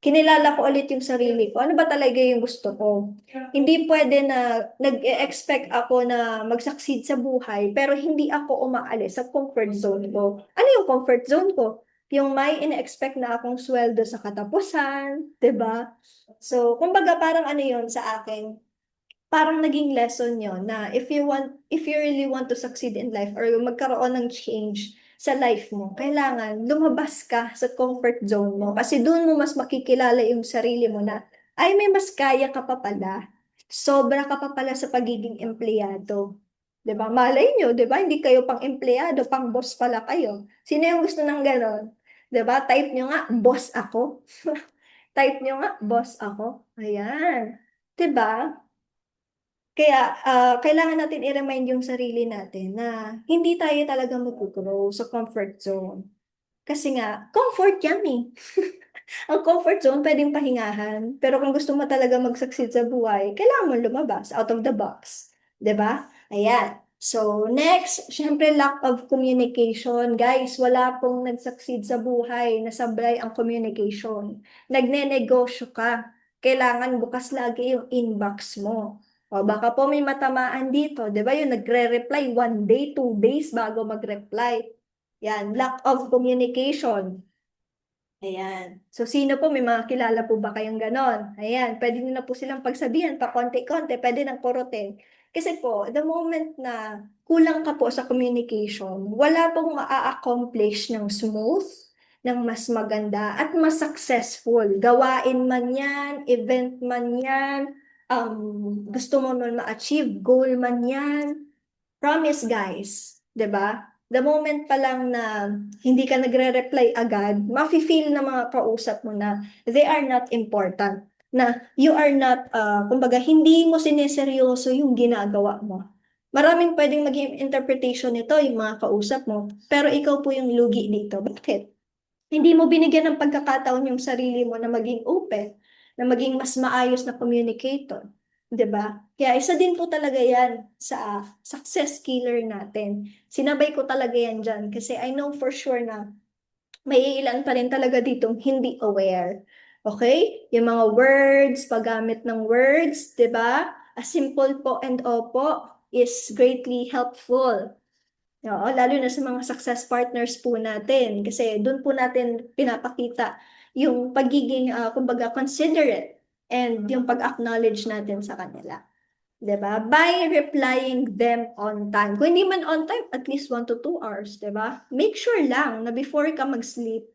Kinilala ko ulit yung sarili ko. Ano ba talaga yung gusto ko? Hindi pwede na nag-expect ako na mag-succeed sa buhay, pero hindi ako umaalis sa comfort zone ko. Ano yung comfort zone ko? Yung may ina-expect na akong sweldo sa katapusan, 'di ba? So, kumbaga parang ano yun sa akin, parang naging lesson yon na if you really want to succeed in life or magkaroon ng change sa life mo, kailangan lumabas ka sa comfort zone mo kasi doon mo mas makikilala yung sarili mo na, ay may mas kaya ka pa pala. Sobra ka pa pala sa pagiging empleyado. 'Di ba? Malay nyo, 'di ba? Hindi kayo pang empleyado, pang boss pala kayo. Sino yung gusto ng ganon? 'Di ba? Type nyo nga, boss ako. Type nyo nga, boss ako. Ayan. 'Di ba? Kaya kailangan natin i-remind yung sarili natin na hindi tayo talaga mag-grow sa comfort zone. Kasi nga, comfort yan eh. Ang comfort zone pwedeng pahingahan. Pero kung gusto mo talaga mag-succeed sa buhay, kailangan mo lumabas out of the box. 'Di ba? Ayan. So, next, syempre lack of communication. Guys, wala pong nag-succeed sa buhay na sablay ang communication. Nagne-negosyo ka. Kailangan bukas lagi yung inbox mo. O baka po may matamaan dito, 'di ba? Yung nagre-reply 1 day, 2 days bago mag-reply. Yan, lack of communication. Ayan. So, sino po, may mga kilala po ba kayong ganon? Ayan, pwede nyo na po silang pagsabihan, pa konti-konti, pwede nang kurutin. Kasi po, the moment na kulang ka po sa communication, wala pong maa-accomplish ng smooth, ng mas maganda, at mas successful. Gawain man yan, event man yan, gusto mo man ma-achieve, goal man yan, promise guys, 'di ba? The moment pa lang na hindi ka nagre-reply agad, mafe-feel ng mga kausap mo na they are not important. Na you are not, kumbaga, hindi mo sineseryoso yung ginagawa mo. Maraming pwedeng maging interpretation nito yung mga kausap mo, pero ikaw po yung lugi dito. Bakit? Hindi mo binigyan ng pagkakataon yung sarili mo na maging open, na maging mas maayos na communicator. 'Di ba? Kaya isa din po talaga yan sa success killer natin. Sinabay ko talaga yan dyan kasi I know for sure na may ilan pa rin talaga ditong hindi aware. Okay? Yung mga words, paggamit ng words, di ba? A simple po and opo is greatly helpful. Oo, lalo na sa mga success partners po natin. Kasi doon po natin pinapakita yung pagiging, kumbaga, considerate and yung pag-acknowledge natin sa kanila. 'Di ba? By replying them on time. Kung hindi man on time, at least 1 to 2 hours, 'di ba? Make sure lang na before ka mag-sleep,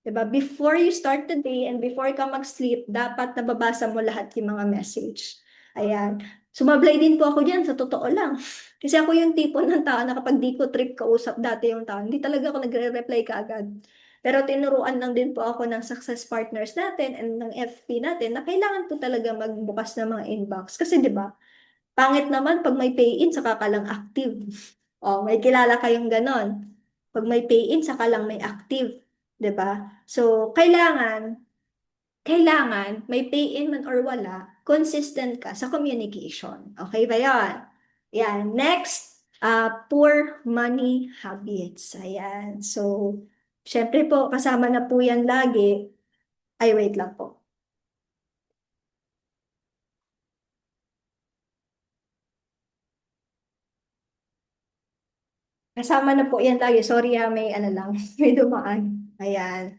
'di ba? Before you start the day and before ka mag-sleep, dapat nababasa mo lahat yung mga message. Ayan. Sumablay din po ako diyan sa totoo lang. Kasi ako yung tipo ng tao na kapag di ko trip kausap dati yung tao, hindi talaga ako nagre-reply kaagad. Pero tinuruan lang din po ako ng success partners natin and ng FP natin na kailangan po talaga magbukas ng mga inbox. Kasi 'di ba? Pangit naman pag may pay-in saka ka lang active. Oh, may kilala kayong ganon. Pag may pay-in saka lang may active, 'di ba? So, kailangan may pay-in man or wala, consistent ka sa communication. Okay ba 'yan? Yan. Next, poor money habits. Ayan. So, syempre po kasama na po 'yan lagi. Ay, wait lang po. Kasama na po yan lagi. Sorry may ano lang, may dumaan. Ayan.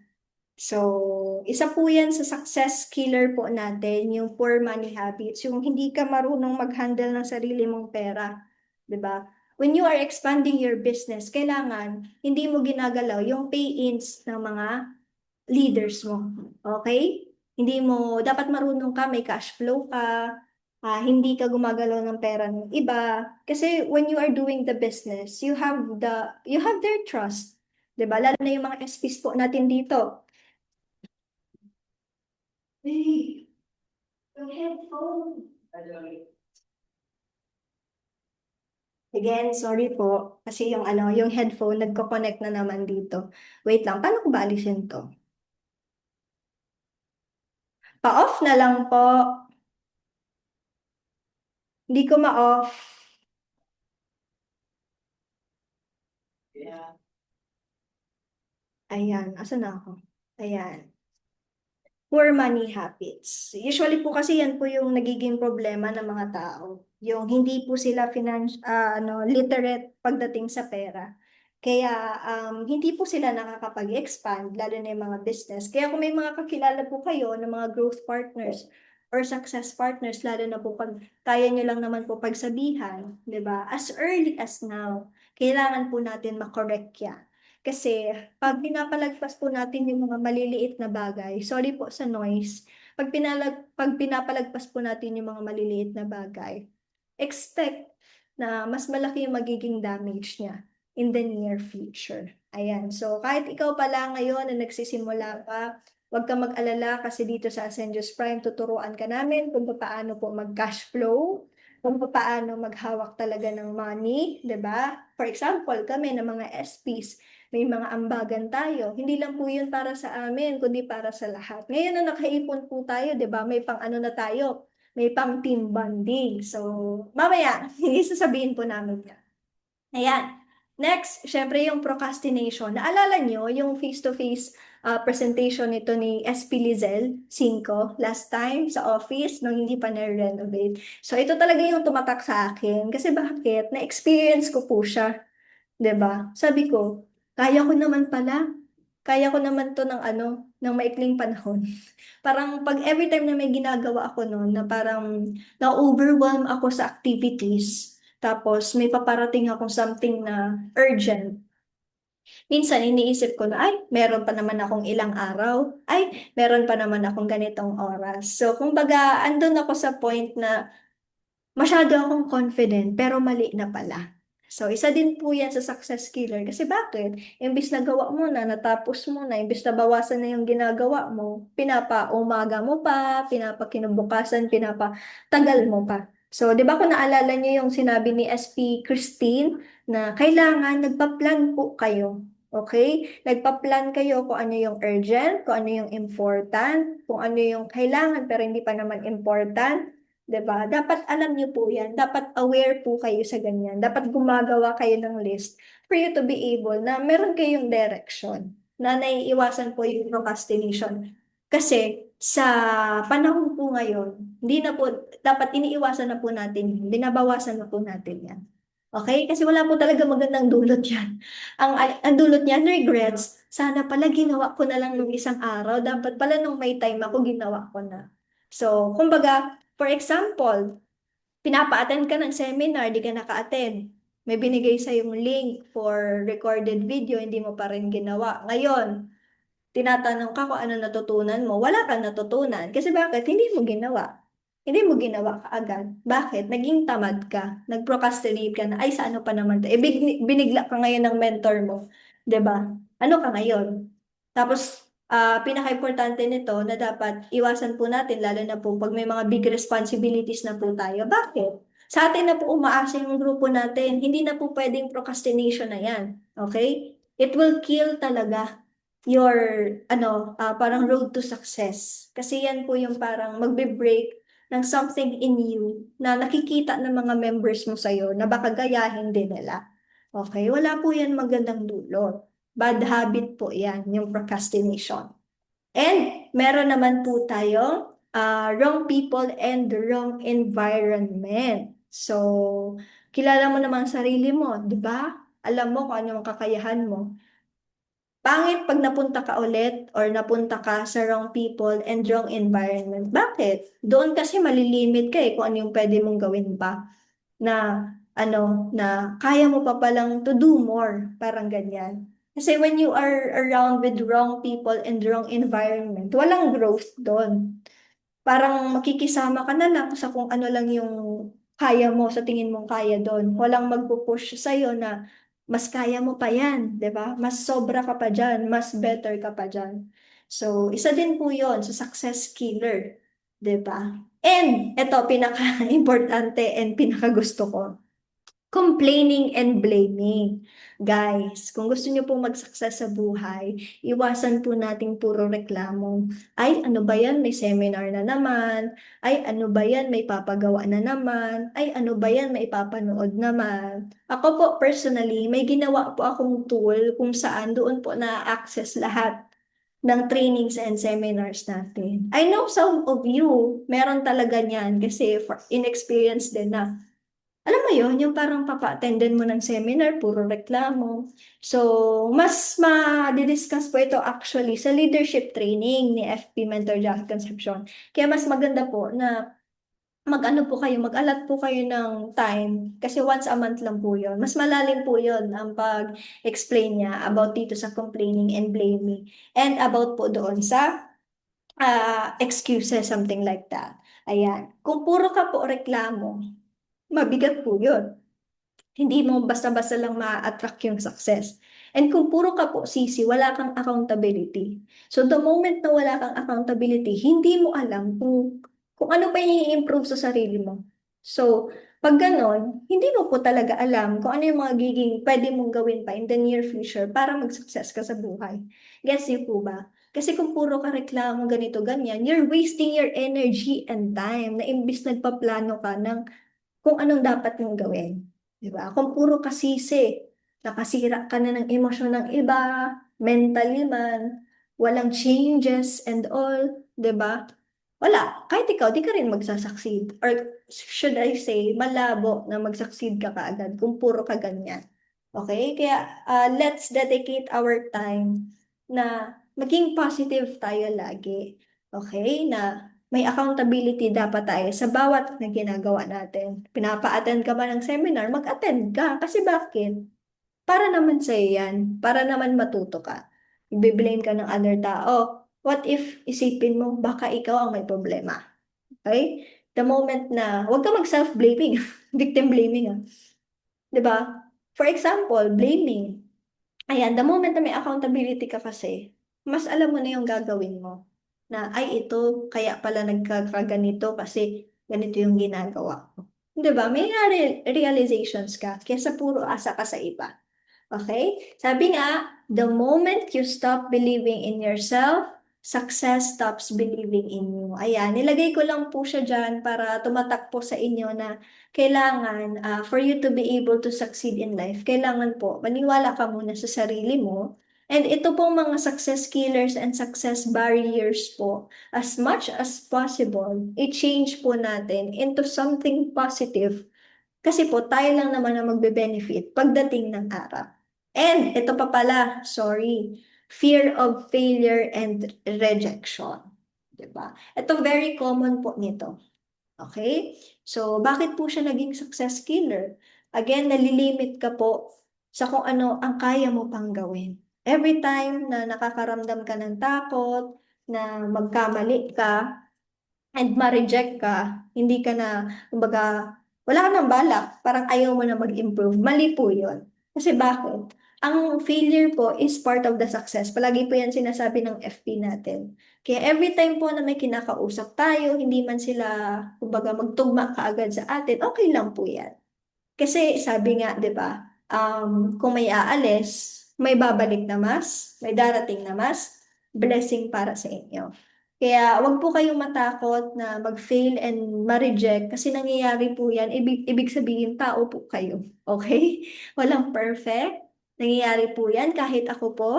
So, isa po yan sa success killer po natin, yung poor money habits, yung hindi ka marunong mag-handle ng sarili mong pera. 'Di ba? When you are expanding your business, kailangan hindi mo ginagalaw yung pay-ins ng mga leaders mo. Okay? Hindi mo, dapat marunong ka, may cash flow ka, hindi ka gumagalaw ng pera ng iba. Kasi when you are doing the business, you have their trust. 'Di ba? Lalo na yung mga SPs po natin dito. Hey, yung headphone. Again, sorry po. Kasi yung ano, yung headphone, nagko-connect na naman dito. Wait lang, paano ko ba alisin to? Pa-off na lang po. Hindi ko ma-off. Ayan, asa na ako? Ayan. Poor money habits. Usually po kasi yan po yung nagiging problema ng mga tao. Yung hindi po sila literate pagdating sa pera. Kaya hindi po sila nakakapag-expand, lalo na yung mga business. Kaya kung may mga kakilala po kayo ng mga growth partners or success partners, lalo na po pag kaya nyo lang naman po pagsabihan, di ba? As early as now, kailangan po natin makorek yan. Kasi pag pinapalagpas po natin yung mga maliliit na bagay, sorry po sa noise, pag pinapalagpas po natin yung mga maliliit na bagay, expect na mas malaki yung magiging damage niya in the near future. Ayan. So, kahit ikaw pala ngayon na nagsisimula pa, huwag ka mag-alala kasi dito sa Ascendios Prime, tuturuan ka namin kung paano po mag-cash flow, kung paano maghawak talaga ng money, 'di ba? For example, kami na mga SPs, may mga ambagan tayo. Hindi lang po yun para sa amin, kundi para sa lahat. Ngayon na nakaipon po tayo, di ba? May pang ano na tayo, may pang team bonding. So, mamaya, sasabihin po namin yan. Ayan. Next, syempre yung procrastination. Naalala nyo yung face-to-face presentation nito ni SP Lizel 5 last time sa office nung hindi pa na-renovate. So, ito talaga yung tumatak sa akin. Kasi bakit? Na-experience ko po siya. 'Di ba? Sabi ko, kaya ko naman pala. Kaya ko naman 'to ng ano, ng maikling panahon. Parang pag every time na may ginagawa ako noon na parang na-overwhelm ako sa activities, tapos may paparating akong something na urgent. Minsan iniisip ko na, ay, meron pa naman akong ilang araw. Ay, meron pa naman akong ganitong oras. So, kumbaga, andun ako sa point na masyado akong confident, pero mali na pala. So, isa din po yan sa success killer. Kasi bakit? Imbis na gawa mo na, natapos mo na, imbis na bawasan na yung ginagawa mo, pinapa-umaga mo pa, pinapa-kinabukasan, pinapa-tagal mo pa. So, di ba kung naalala niyo yung sinabi ni SP Christine na kailangan nagpa-plan po kayo. Okay? Nagpa-plan kayo kung ano yung urgent, kung ano yung important, kung ano yung kailangan pero hindi pa naman important. 'Di ba? Dapat alam niyo po yan. Dapat aware po kayo sa ganyan. Dapat gumagawa kayo ng list for you to be able na meron kayong direction na naiiwasan po yung procrastination. Kasi sa panahon po ngayon, hindi na po, dapat iniiwasan na po natin yun. Binabawasan na po natin yan. Okay? Kasi wala po talaga magandang dulot yan. Ang dulot niyan, regrets. Sana pala ginawa ko na lang nung isang araw. Dapat pala nung may time ako, ginawa ko na. So, kumbaga, for example, pinapa-attend ka ng seminar, di ka naka-attend. May binigay sa yung link for recorded video, hindi mo pa rin ginawa. Ngayon, tinatanong ka kung ano natutunan mo, wala kang natutunan. Kasi bakit? Hindi mo ginawa. Hindi mo ginawa kaagad. Bakit? Naging tamad ka. Nag-procrastinate ka na, ay, sa ano pa naman to? Binigla ka ngayon ng mentor mo. 'Di ba? Ano ka ngayon? Tapos, pinaka-importante nito na dapat iwasan po natin, lalo na po pag may mga big responsibilities na po tayo. Bakit? Sa atin na po umaasa yung grupo natin. Hindi na po pwedeng procrastination na yan. Okay? It will kill talaga your parang road to success. Kasi yan po yung parang magbe-break ng something in you na nakikita ng mga members mo sa'yo na baka gayahin din nila. Okay? Wala po yan magandang dulot. Bad habit po yan, yung procrastination. And meron naman po tayong wrong people and wrong environment. So, kilala mo naman ang sarili mo, di ba? Alam mo kung ano yung kakayahan mo. Pangit pag napunta ka ulit or napunta ka sa wrong people and wrong environment. Bakit? Doon kasi malilimit ka kung ano yung pwede mong gawin pa na na kaya mo pa palang to do more, parang ganyan. Kasi when you are around with wrong people and wrong environment, walang growth doon. Parang makikisama ka na lang sa kung ano lang yung kaya mo, sa tingin mong kaya doon. Walang magpupush sa'yo na mas kaya mo pa yan, di ba? Mas sobra ka pa dyan, mas better ka pa dyan. So, isa din po yon sa success killer, di ba? And, ito, pinaka-importante and pinaka-gusto ko, complaining and blaming. Guys, kung gusto niyo po mag-success sa buhay, iwasan po nating puro reklamo. Ay, ano ba yan? May seminar na naman. Ay, ano ba yan? May papagawa na naman. Ay, ano ba yan? May papanood naman. Ako po, personally, may ginawa po akong tool kung saan doon po na-access lahat ng trainings and seminars natin. I know some of you, meron talaga niyan kasi for inexperience din na alam mo yon yung parang papa-attendan mo ng seminar, puro reklamo. So, mas ma-discuss po ito actually sa leadership training ni FP Mentor Jackie Concepcion. Kaya mas maganda po na mag-ano po kayo, mag-alat po kayo ng time kasi once a month lang po yun. Mas malalim po yun ang pag-explain niya about dito sa complaining and blaming and about po doon sa excuses, something like that. Ayan. Kung puro ka po reklamo, mabigat po yun. Hindi mo basta-basta lang ma-attract yung success. And kung puro ka po sisi, wala kang accountability. So the moment na wala kang accountability, hindi mo alam kung ano pa yung i-improve sa sarili mo. So, pag ganon, hindi mo po talaga alam kung ano yung mga giging pwede mong gawin pa in the near future para mag-success ka sa buhay. Guess niyo po ba? Kasi kung puro ka reklamo, ganito, ganyan, you're wasting your energy and time na imbis nagpaplano ka ng kung anong dapat mong gawin. Di ba? Kung puro kasisi, nakasira ka na ng emosyon ng iba, mentally man, walang changes and all, di ba? Wala. Kahit ikaw, di ka rin magsasucceed. Or should I say, malabo na magsucceed ka kaagad kung puro ka ganyan. Okay? Kaya let's dedicate our time na maging positive tayo lagi. Okay? Na may accountability dapat tayo sa bawat na ginagawa natin. Pinapa-attend ka ba ng seminar, mag-attend ka. Kasi bakit? Para naman sa'yo yan. Para naman matuto ka. I-blame ka ng other tao. What if isipin mo, baka ikaw ang may problema? Okay? The moment na, huwag ka mag-self-blaming. Victim blaming, ah. 'Di ba? For example, blaming. Ayan, the moment na may accountability ka kasi, mas alam mo na yung gagawin mo. Na, ay ito, kaya pala nagkakaganito kasi ganito yung ginagawa ko. 'Di ba? May realizations ka kaysa puro asa ka sa iba. Okay? Sabi nga, the moment you stop believing in yourself, success stops believing in you. Ayan, nilagay ko lang po siya dyan para tumatak po sa inyo na kailangan, for you to be able to succeed in life, kailangan po, maniwala ka muna sa sarili mo And ito pong mga success killers and success barriers po, as much as possible, i-change po natin into something positive. Kasi po, tayo lang naman ang magbe-benefit pagdating ng araw. And ito pa pala, sorry, fear of failure and rejection. Diba? Ito very common po nito. Okay? So, bakit po siya naging success killer? Again, nalilimit ka po sa kung ano ang kaya mo pang gawin. Every time na nakakaramdam ka ng takot, na magkamali ka, and ma-reject ka, hindi ka na, kumbaga, wala ka ng balak, parang ayaw mo na mag-improve. Mali po yun. Kasi bakit? Ang failure po is part of the success. Palagi po yan sinasabi ng FP natin. Kaya every time po na may kinakausap tayo, hindi man sila, kumbaga, magtugma kaagad sa atin, okay lang po yan. Kasi sabi nga, di ba, kung may aalis, may babalik na mas, may darating na mas, blessing para sa inyo. Kaya wag po kayong matakot na mag-fail and ma-reject kasi nangyayari po yan. Ibig sabihin, tao po kayo. Okay? Walang perfect. Nangyayari po yan kahit ako po.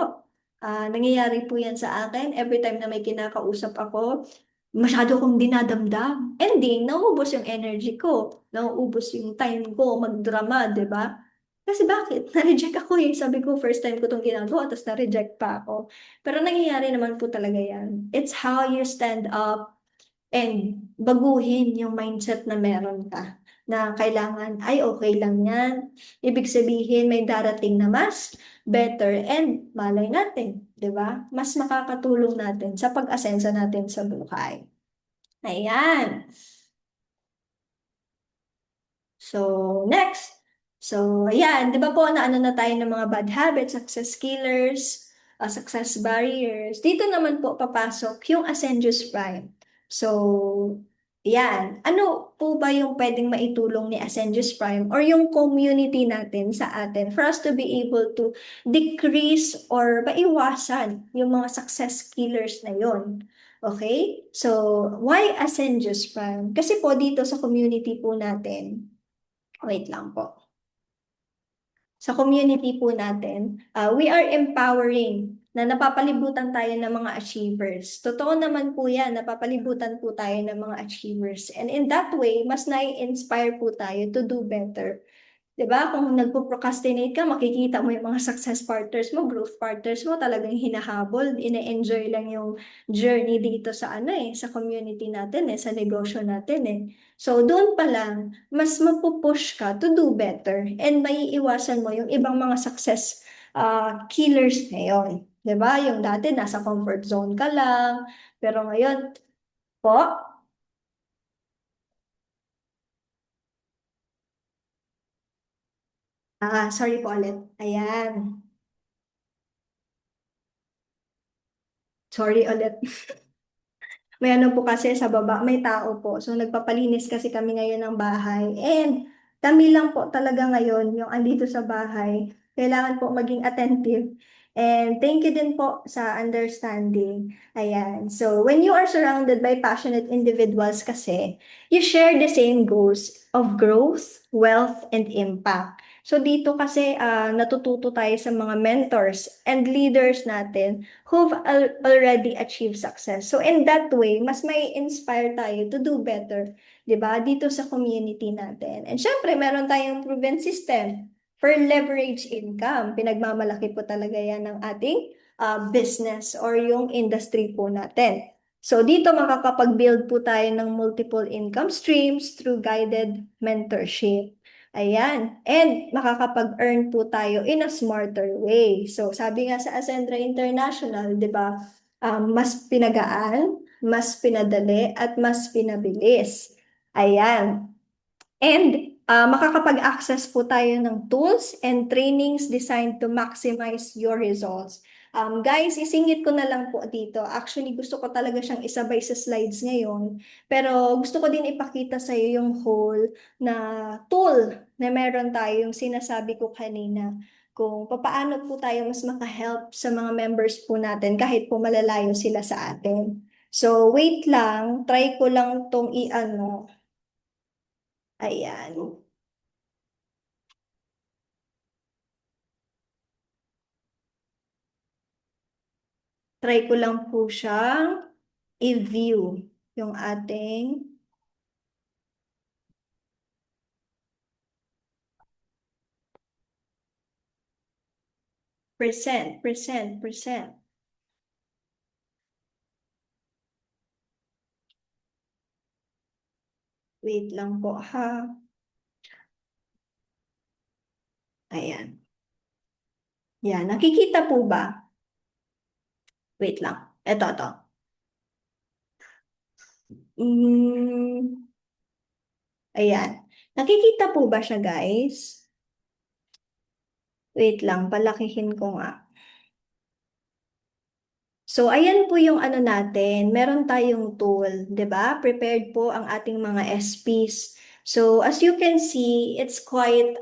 Nangyayari po yan sa akin. Every time na may kinakausap ako, masyado kong dinadamdam. Ending, nauubos yung energy ko. Nauubos yung time ko magdrama, di ba? Kasi bakit? Na-reject ako eh. Sabi ko, first time ko itong ginagawa, tapos na-reject pa ako. Pero nangyayari naman po talaga yan. It's how you stand up and baguhin yung mindset na meron ka. Na kailangan, ay okay lang yan. Ibig sabihin, may darating na mas better and malay natin, di ba? Mas makakatulong natin sa pag-asenso natin sa buhay. Ayan. So, next. So, ayan, di ba po na ano na tayo ng mga bad habits, success killers, success barriers. Dito naman po papasok yung Ascendius Prime. So, ayan. Ano po ba yung pwedeng maitulong ni Ascendius Prime or yung community natin sa atin for us to be able to decrease or maiwasan yung mga success killers na yon? Okay? So, why Ascendius Prime? Kasi po dito sa community po natin, wait lang po. Sa community po natin, we are empowering na napapalibutan tayo ng mga achievers. Totoo naman po yan, napapalibutan po tayo ng mga achievers. And in that way, mas nai-inspire po tayo to do better. 'Di ba? Kung nagpo-procrastinate ka, makikita mo yung mga success partners mo, growth partners mo, talagang hinahabol, ine-enjoy lang yung journey dito sa ano eh, sa community natin eh, sa negosyo natin eh. So doon pa lang, mas mapupush ka to do better and maiiwasan mo yung ibang mga success killers ngayon. 'Di ba? Yung dati nasa comfort zone ka lang, pero ngayon po, sorry po ulit. Ayan. Sorry ulit. May ano po kasi sa baba, may tao po. So nagpapalinis kasi kami ngayon ng bahay. And kami lang po talaga ngayon yung andito sa bahay. Kailangan po maging attentive. And thank you din po sa understanding. Ayan. So when you are surrounded by passionate individuals kasi, you share the same goals of growth, wealth, and impact. So dito kasi natututo tayo sa mga mentors and leaders natin who've already achieved success. So in that way, mas may inspire tayo to do better, 'di ba? Dito sa community natin. And syempre, meron tayong proven system for leverage income. Pinagmamalaki po talaga 'yan ng ating business or yung industry po natin. So dito makakapag-build po tayo ng multiple income streams through guided mentorship. Ayan. And makakapag-earn po tayo in a smarter way. So, sabi nga sa Ascendra International, di ba, mas pinagaan, mas pinadali, at mas pinabilis. Ayan. And makakapag-access po tayo ng tools and trainings designed to maximize your results. Guys, isingit ko na lang po dito. Actually, gusto ko talaga siyang isabay sa slides ngayon. Pero gusto ko din ipakita sa iyo yung whole na tool na meron tayo, yung sinasabi ko kanina. Kung paano po tayo mas makahelp sa mga members po natin kahit po malalayo sila sa atin. So, wait lang. Try ko lang tong i-ano. Ayan. Try ko lang po siyang i-view yung ating percent. Wait lang po ha. Ayan. Yan, nakikita po ba? Wait lang. Ito. Mm, ayan. Nakikita po ba siya, guys? Wait lang, palakihin ko nga. So, ayan po yung ano natin. Meron tayong tool, 'di ba? Prepared po ang ating mga SPs. So, as you can see, it's quite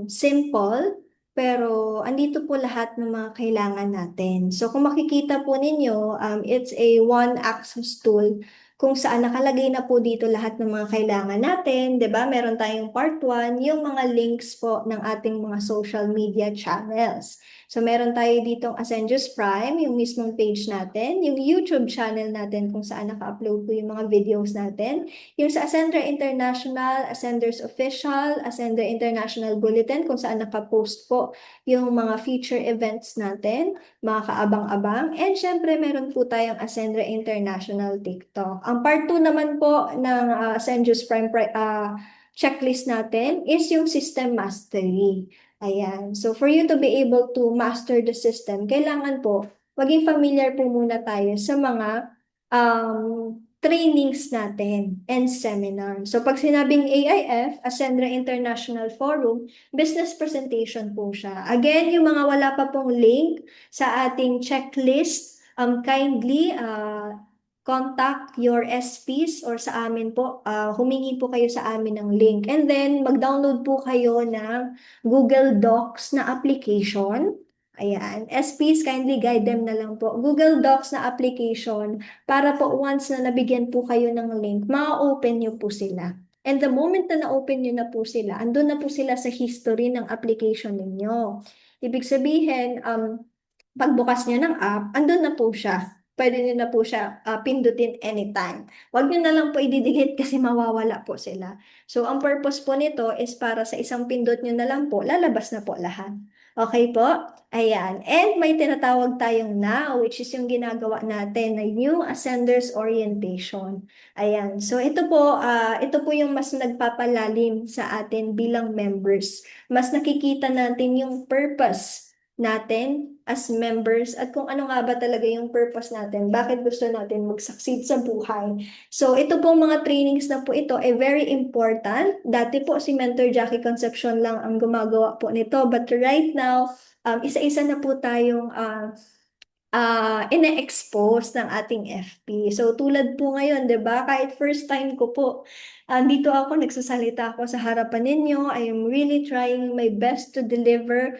simple, pero andito po lahat ng mga kailangan natin. So, kung makikita po ninyo, it's a one-access tool kung saan nakalagay na po dito lahat ng mga kailangan natin, 'di ba? Meron tayong part 1, yung mga links po ng ating mga social media channels. So, meron tayo ditong Ascendius Prime, yung mismong page natin, yung YouTube channel natin kung saan naka-upload po yung mga videos natin, yung sa Ascender International, Ascender's Official, Ascender International Bulletin kung saan naka-post po yung mga feature events natin, mga kaabang-abang, and syempre meron po tayong Ascender International TikTok. Ang part 2 naman po ng Ascendius Prime checklist natin is yung System Mastery. Ayan. So, for you to be able to master the system, kailangan po, maging familiar po muna tayo sa mga trainings natin and seminar. So, pag sinabing AIF, Ascendra International Forum, business presentation po siya. Again, yung mga wala pa pong link sa ating checklist, kindly contact your SPs or sa amin po, humingi po kayo sa amin ng link. And then, mag-download po kayo ng Google Docs na application. Ayan. SPs, kindly guide them na lang po. Google Docs na application para po once na nabigyan po kayo ng link, ma-open nyo po sila. And the moment na na-open nyo na po sila, andun na po sila sa history ng application ninyo. Ibig sabihin, pagbukas nyo ng app, andun na po siya. Pwede nyo na po siya pindutin anytime. Huwag nyo na lang po i-delete kasi mawawala po sila. So, ang purpose po nito is para sa isang pindot nyo na lang po, lalabas na po lahat. Okay po? Ayan. And may tinatawag tayong now, which is yung ginagawa natin na new ascenders orientation. Ayan. So, ito po yung mas nagpapalalim sa atin bilang members. Mas nakikita natin yung purpose natin as members at kung ano nga ba talaga yung purpose natin, bakit gusto natin mag-succeed sa buhay. So, ito pong mga trainings na po ito ay very important. Dati po si Mentor Jackie Concepcion lang ang gumagawa po nito, but right now, isa-isa na po tayong ine-expose ng ating FP. So tulad po ngayon, 'di ba? Kahit first time ko po, dito ako nagsasalita ako sa harapan ninyo. I am really trying my best to deliver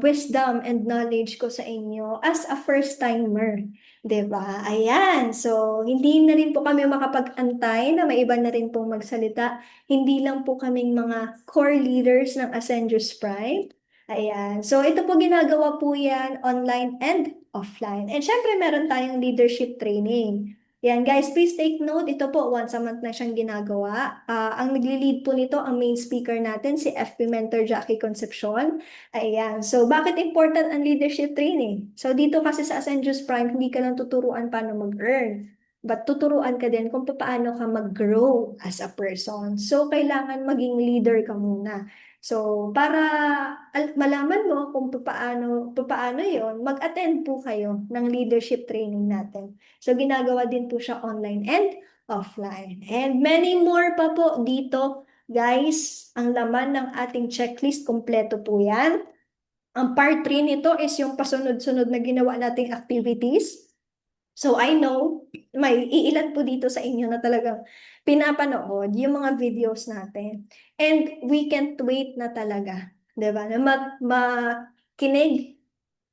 wisdom and knowledge ko sa inyo as a first timer. 'Di ba? Ayan. So hindi na rin po kami makapag-antay na may iba na rin pong magsalita. Hindi lang po kaming mga core leaders ng Ascendius Prime. Ayan. So, ito po ginagawa po yan online and offline. And syempre, meron tayong leadership training. Yan, guys, please take note. Ito po, once a month na siyang ginagawa. Ang nagli-lead po nito, ang main speaker natin, si FP Mentor Jackie Concepcion. Ayan. So, bakit important ang leadership training? So, dito kasi sa Ascendius Prime, hindi ka lang tuturuan paano mag-earn. But tuturuan ka din kung paano ka mag-grow as a person. So, kailangan maging leader ka muna. So, para malaman mo kung paano yon, mag-attend po kayo ng leadership training natin. So, ginagawa din po siya online and offline. And many more pa po dito, guys. Ang laman ng ating checklist, kompleto po yan. Ang part 3 nito is yung pasunod-sunod na ginawa nating activities. So I know, may iilan po dito sa inyo na talagang pinapanood yung mga videos natin. And we can't wait na talaga, 'di ba? Na makinig,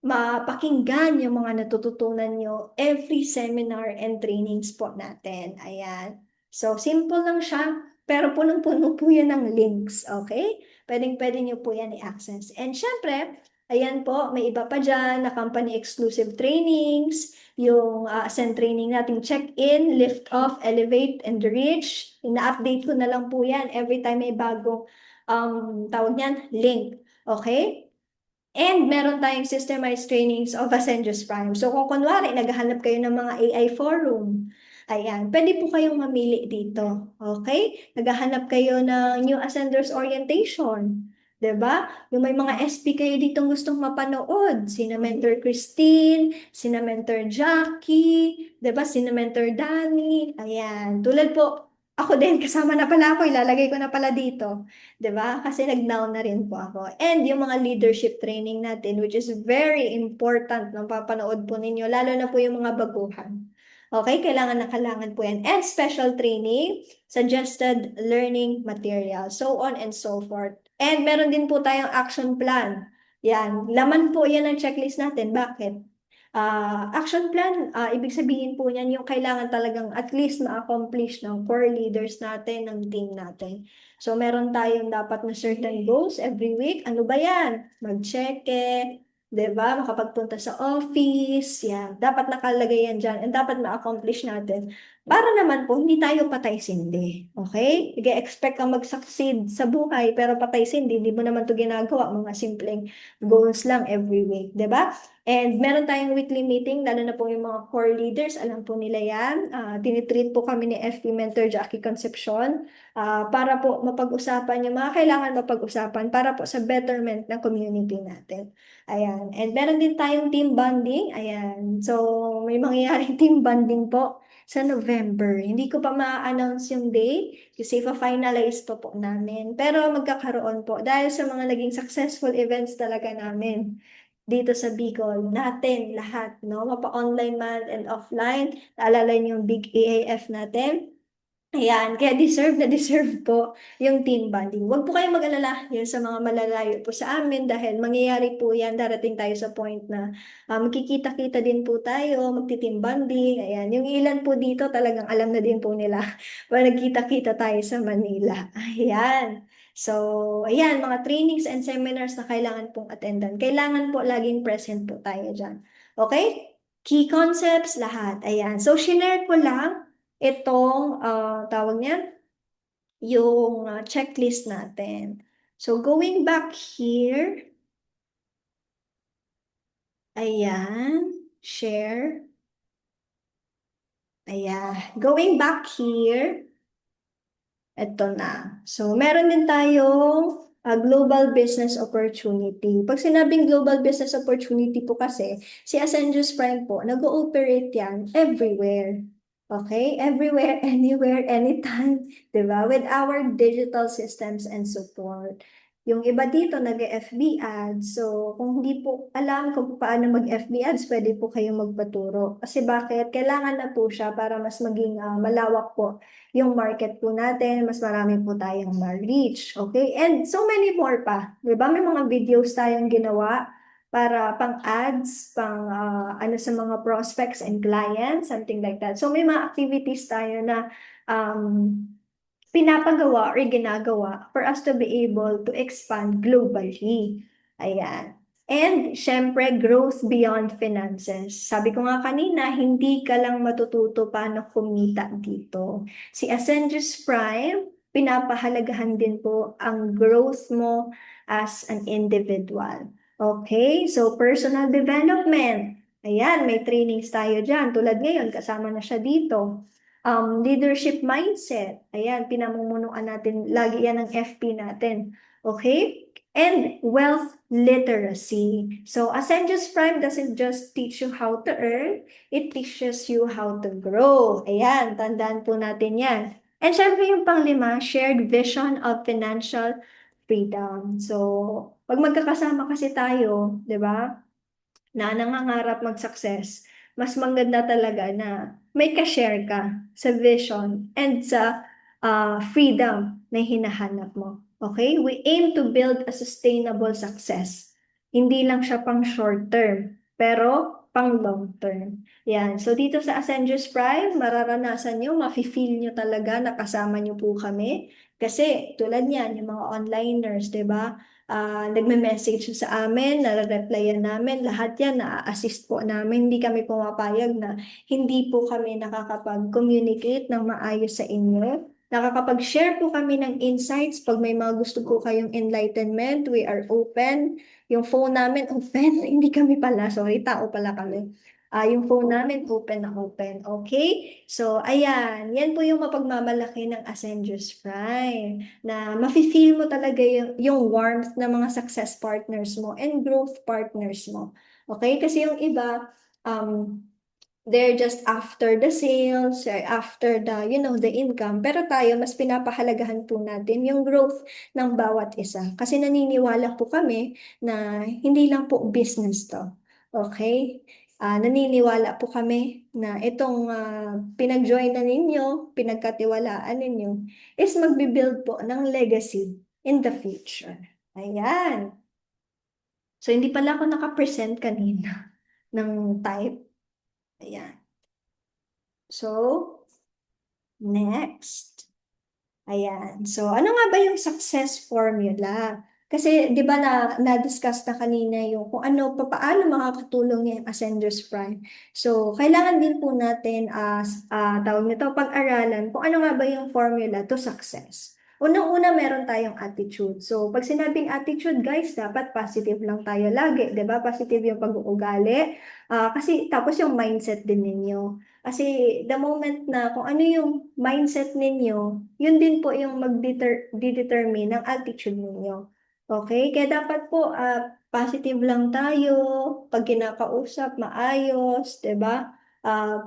mapakinggan yung mga natututunan nyo every seminar and trainings po natin. Ayan. So simple lang siya, pero punong-puno po yan ng links, okay? Pwedeng-pwede nyo po yan i-access. And syempre, Ayan po, may iba pa dyan na company exclusive trainings, yung Ascend training nating check-in, lift off, elevate, and reach. Ina-update ko na lang po yan every time may bagong tawag niyan, link. Okay? And meron tayong systemized trainings of Ascendius Prime. So kung kunwari, naghahanap kayo ng mga AI forum, ayan, pwede po kayong mamili dito. Okay? Naghahanap kayo ng New Ascenders Orientation. 'Di ba? Yung may mga SP kayo dito gustong mapanood. Sina Mentor Christine, sina Mentor Jackie, 'di ba? Sina Mentor Danny. Ayan. Tulad po, ako din, kasama na pala ako, ilalagay ko na pala dito. 'Di ba? Kasi nag-down na rin po ako. And yung mga leadership training natin, which is very important na papanood po ninyo, lalo na po yung mga baguhan. Okay, kailangan po yan. And special training, suggested learning material, so on and so forth. And meron din po tayong action plan. Yan, laman po yan ang checklist natin. Bakit? Action plan, ibig sabihin po niyan yung kailangan talagang at least ma-accomplish ng core leaders natin, ng team natin. So, meron tayong dapat na certain goals every week. Ano ba yan? Mag-cheque, 'di ba? Makapagpunta sa office, yan. Dapat nakalagay yan dyan and dapat ma-accomplish natin. Para naman po, hindi tayo patay-sindi. Okay? Nag-expect kang mag-succeed sa buhay, pero patay-sindi, hindi mo naman to ginagawa. Mga simpleng goals lang every week, 'di ba? And meron tayong weekly meeting, lalo na po yung mga core leaders, alam po nila yan. Tinitreat po kami ni FP Mentor Jackie Concepcion para po mapag-usapan yung mga kailangan mapag-usapan para po sa betterment ng community natin. Ayan. And meron din tayong team bonding. Ayan. So, may mangyayaring team bonding po sa November. Hindi ko pa ma-announce yung day kasi pa-finalize pa po namin. Pero magkakaroon po dahil sa mga naging successful events talaga namin dito sa Bicol, natin lahat, no? Mapa-online man and offline. Naalala niyo yung big AAF natin? Ayan, kaya deserve na deserve po yung team bonding. Huwag po kayong mag-alala yun sa mga malalayo po sa amin dahil mangyayari po yan, darating tayo sa point na magkikita-kita din po tayo, magti-team bonding. Ayan, yung ilan po dito talagang alam na din po nila pag nagkita-kita tayo sa Manila. Ayan. So, ayan, mga trainings and seminars na kailangan pong attendan. Kailangan po laging present po tayo dyan. Okay? Key concepts, lahat. Ayan. So, shinare ko lang itong tawag niya, yung checklist natin. So, going back here, ayan, share. Ayan, going back here, ito na. So, meron din tayong global business opportunity. Pag sinabing global business opportunity po kasi, si Ascendius Prime po, nag-ooperate yan everywhere. Okay? Everywhere, anywhere, anytime. Diba? With our digital systems and support. Yung iba dito nag-FB ads. So, kung hindi po alam kung paano mag-FB ads, pwede po kayong magpaturo. Kasi bakit? Kailangan na po siya para mas maging malawak po yung market po natin, mas marami po tayong ma-reach. Okay? And so many more pa. Diba? May mga videos tayong ginawa para pang ads, pang ano sa mga prospects and clients, something like that. So may mga activities tayo na um, pinapagawa or ginagawa for us to be able to expand globally. Ayan. And syempre, growth beyond finances. Sabi ko nga kanina, hindi ka lang matututo paano kumita dito. Si Ascendius Prime, pinapahalagahan din po ang growth mo as an individual. Okay, so personal development. Ayan, may trainings tayo dyan. Tulad ngayon, kasama na siya dito. Leadership mindset. Ayan, pinamumunuan natin, lagi yan ang FP natin. Okay? And wealth literacy. So, Ascendius Prime doesn't just teach you how to earn, it teaches you how to grow. Ayan, tandaan po natin yan. And syempre yung panglima, shared vision of financial freedom. So, pag magkakasama kasi tayo, di ba, na nangangarap mag-success, mas maganda talaga na may ka-share ka sa vision and sa freedom na hinahanap mo. Okay? We aim to build a sustainable success. Hindi lang siya pang short term, pero pang long term. Yan. So dito sa Ascendius Prime, mararanasan nyo, mafe-feel nyo talaga na kasama nyo po kami. Kasi tulad niyan, yung mga onliners, 'di ba? nagme-message sa amin, nare-replyan namin, lahat yan na-assist po namin. Hindi kami pumapayag na hindi po kami nakakapag-communicate ng maayos sa inyo. Nakakapag-share po kami ng insights. Pag may mga gusto po kayong enlightenment, we are open. Yung phone namin open, hindi kami pala, sorry, tao pala kami. Yung phone namin open na open, okay? So, ayan, yan po yung mapagmamalaki ng Ascendius Prime, na mafe-feel mo talaga yung warmth ng mga success partners mo and growth partners mo. Okay? Kasi yung iba, um, they're just after the sales, after the income. Pero tayo, mas pinapahalagahan po natin yung growth ng bawat isa. Kasi naniniwala po kami na hindi lang po business to. Okay? Naniniwala po kami na itong pinag-join na ninyo, pinagkatiwalaan ninyo, is magbibuild po ng legacy in the future. Ayan. So, hindi pala ako nakapresent kanina ng type. Ayan. So, next. Ayan. So, ano nga ba yung success formula? Kasi, di ba na-discuss na kanina yung kung ano, paano makakatulong yung Ascender's Prime. So, kailangan din po natin, tawag nito, pag-aralan kung ano nga ba yung formula to success. Unang-una, meron tayong attitude. So, pag sinabing attitude, guys, dapat positive lang tayo lagi. Di ba? Positive yung pag-uugali. Kasi, tapos yung mindset din ninyo. Kasi the moment na kung ano yung mindset ninyo, yun din po yung mag-determine ng altitude ninyo. Okay? Kaya dapat po positive lang tayo, pag kinakausap, maayos, 'di ba?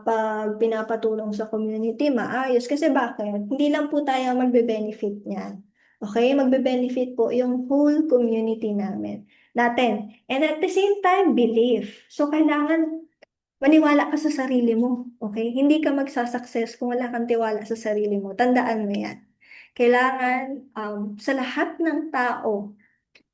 Pag pinapatulong sa community, maayos. Kasi bakit? Hindi lang po tayo magbe-benefit niyan. Okay? Magbe-benefit po yung whole community natin. And at the same time, belief. So, kailangan maniwala ka sa sarili mo, okay? Hindi ka magsasucess kung wala kang tiwala sa sarili mo. Tandaan mo yan. Kailangan sa lahat ng tao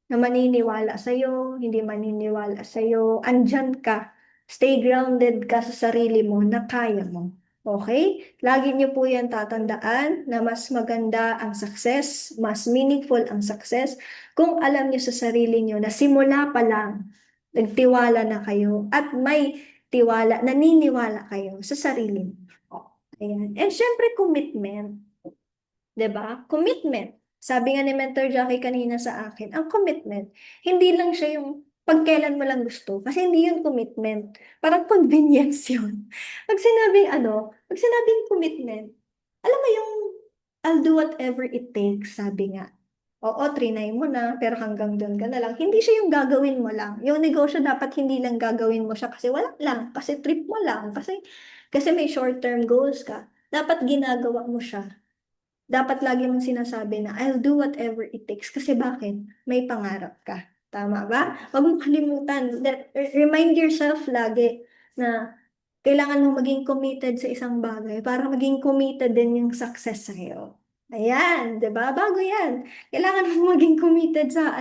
na maniniwala sa'yo, hindi maniniwala sa'yo, andyan ka. Stay grounded ka sa sarili mo na kaya mo. Okay? Lagi niyo po yan tatandaan na mas maganda ang success, mas meaningful ang success kung alam niyo sa sarili niyo na simula pa lang, nagtiwala na kayo at may tiwala, naniniwala kayo sa sarili niyo. Ayan. And syempre, commitment. 'Di ba? Commitment. Sabi nga ni Mentor Jackie kanina sa akin, ang commitment, hindi lang siya yung pagkailan mo lang gusto. Kasi hindi yun commitment. Parang convenience yun. Pag sinabing commitment, alam mo yung I'll do whatever it takes, sabi nga. Oo, trinay mo na, pero hanggang doon ka na lang. Hindi siya yung gagawin mo lang. Yung negosyo dapat hindi lang gagawin mo siya kasi wala lang, kasi trip mo lang, kasi may short-term goals ka. Dapat ginagawa mo siya, dapat lagi mong sinasabi na I'll do whatever it takes. Kasi bakit? May pangarap ka. Tama ba? Huwag mong kalimutan. Remind yourself lagi na kailangan mo maging committed sa isang bagay para maging committed din yung success sa'yo. Ayan, 'di ba? Bago yan. Kailangan mo maging committed sa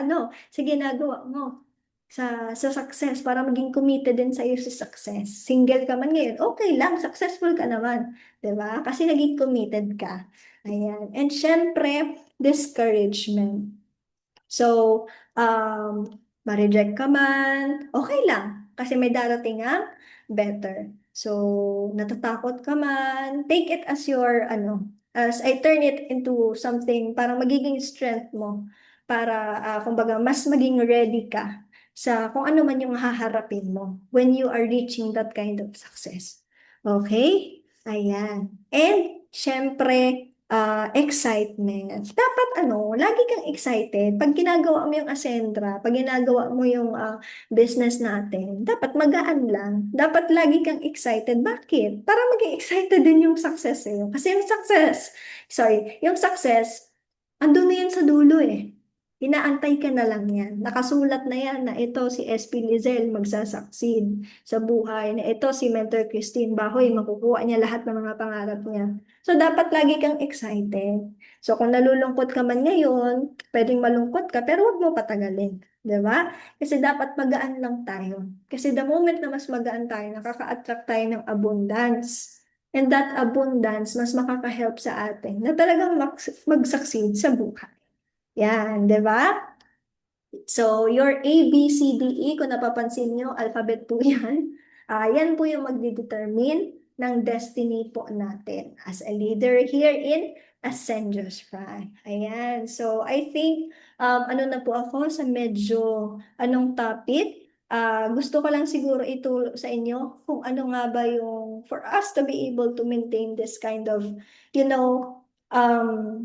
ginagawa mo. Sa success, para maging committed din sa'yo sa success. Single ka man ngayon, okay lang, successful ka naman. 'Di ba? Kasi naging committed ka. Ayan. And syempre, discouragement. So, ma-reject ka man, okay lang. Kasi may darating ang better. So, natatakot ka man, take it as as I turn it into something, parang magiging strength mo para, kumbaga, mas maging ready ka sa kung ano man yung haharapin mo when you are reaching that kind of success. Okay? Ayan. And, syempre, excitement. Dapat lagi kang excited. Pag ginagawa mo yung Ascendra, pag ginagawa mo yung business natin, dapat magaan lang. Dapat lagi kang excited. Bakit? Para maging excited din yung success eh. Kasi yung success, andun na yan sa dulo eh. Inaantay ka na lang yan. Nakasulat na yan na ito si SP Lizelle magsasucceed sa buhay, na ito si Mentor Christine Bahoy, makukuha niya lahat ng mga pangarap niya. So, dapat lagi kang excited. So, kung nalulungkot ka man ngayon, pwedeng malungkot ka, pero huwag mo patagalin. 'Di ba? Kasi dapat magaan lang tayo. Kasi the moment na mas magaan tayo, nakaka-attract tayo ng abundance. And that abundance, mas makaka-help sa atin na talagang mag-succeed sa buhay. Yan, 'di ba? So, your A, B, C, D, E, kung napapansin nyo, alphabet po yan. Yan po yung magdedetermine ng destiny po natin as a leader here in Ascendios Prime. Ayan. So, I think, ano na po ako sa medyo anong topic. Gusto ko lang siguro ituro sa inyo kung ano nga ba yung for us to be able to maintain this kind of, you know,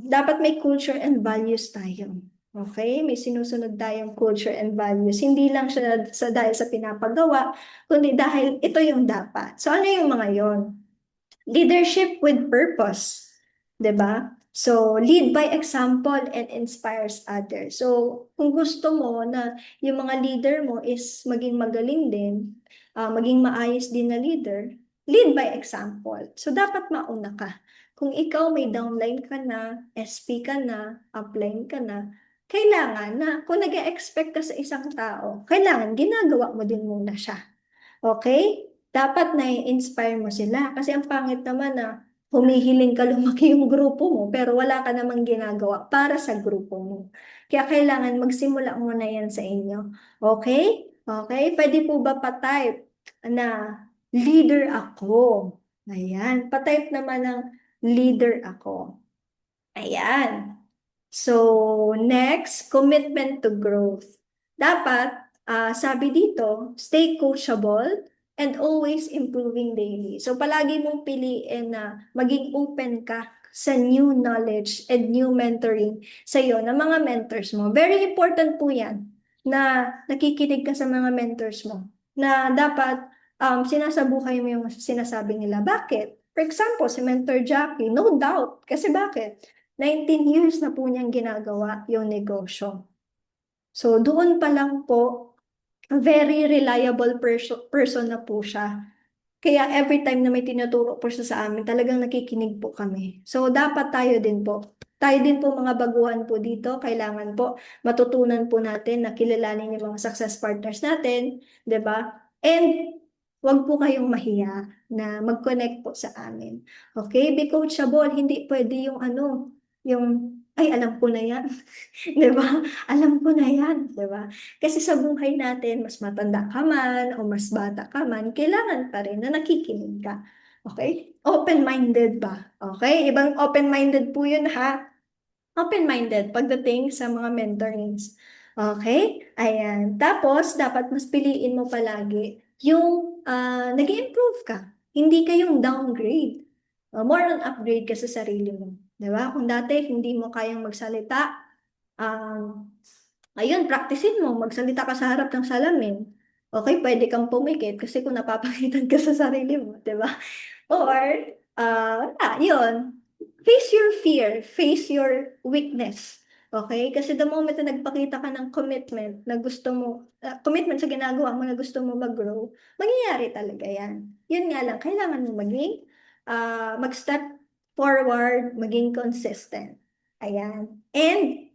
dapat may culture and values tayo. Okay? May sinusunod tayong culture and values. Hindi lang siya dahil sa pinapagawa, kundi dahil ito yung dapat. So ano yung mga yon? Leadership with purpose. 'Di ba? So, lead by example and inspires others. So, kung gusto mo na yung mga leader mo is maging magaling din, maging maayos din na leader, lead by example. So, dapat mauna ka. Kung ikaw may downline ka na, SP ka na, upline ka na, kailangan na, kung nag-expect ka sa isang tao, kailangan ginagawa mo din muna siya. Okay? Dapat na-inspire mo sila. Kasi ang pangit naman na humihiling ka lumaki yung grupo mo, pero wala ka namang ginagawa para sa grupo mo. Kaya kailangan magsimula muna yan sa inyo. Okay? Okay? Pwede po ba pa-type na leader ako? Ayan. Pa-type naman ng leader ako. Ayan. So, next, commitment to growth. Dapat, sabi dito, stay coachable and always improving daily. So, palagi mong piliin na maging open ka sa new knowledge and new mentoring sa iyo ng mga mentors mo. Very important po yan na nakikinig ka sa mga mentors mo. Na dapat sinasabuhay mo yung sinasabi nila. Bakit? For example, si Mentor Jackie, no doubt. Kasi bakit? 19 years na po niyang ginagawa yung negosyo. So, doon pa lang po, very reliable person na po siya. Kaya every time na may tinuturo po siya sa amin, talagang nakikinig po kami. So, dapat tayo din po. Tayo din po mga baguhan po dito, kailangan po matutunan po natin na kilalanin yung mga success partners natin, 'di ba? And wag po kayong mahiya na mag-connect po sa amin. Okay? Be coachable, hindi pwede yung ano, yung ay alam ko na yan. 'Di ba? Alam ko na yan, 'di ba? Kasi sa buhay natin, mas matanda ka man o mas bata ka man, kailangan pa rin na nakikinig ka. Okay? Open-minded ba? Okay? Ibang open-minded po yun ha. Open-minded pagdating sa mga mentorings. Okay? Ayan. Tapos, dapat mas piliin mo palagi yung nag-improve ka. Hindi kayong downgrade. More on upgrade ka sa sarili mo. 'Di ba? Kung dati hindi mo kayang magsalita, um, ayun, practicein mo. Magsalita ka sa harap ng salamin. Okay, pwede kang pumikit kasi kung napapakitan ka sa sarili mo, di ba? Or, yun. Face your fear. Face your weakness. Okay? Kasi the moment na nagpakita ka ng commitment na gusto mo, commitment sa ginagawa mo na gusto mo mag-grow, mangyayari talaga yan. Yun nga lang, kailangan mo maging, mag-step forward, maging consistent. Ayan. And,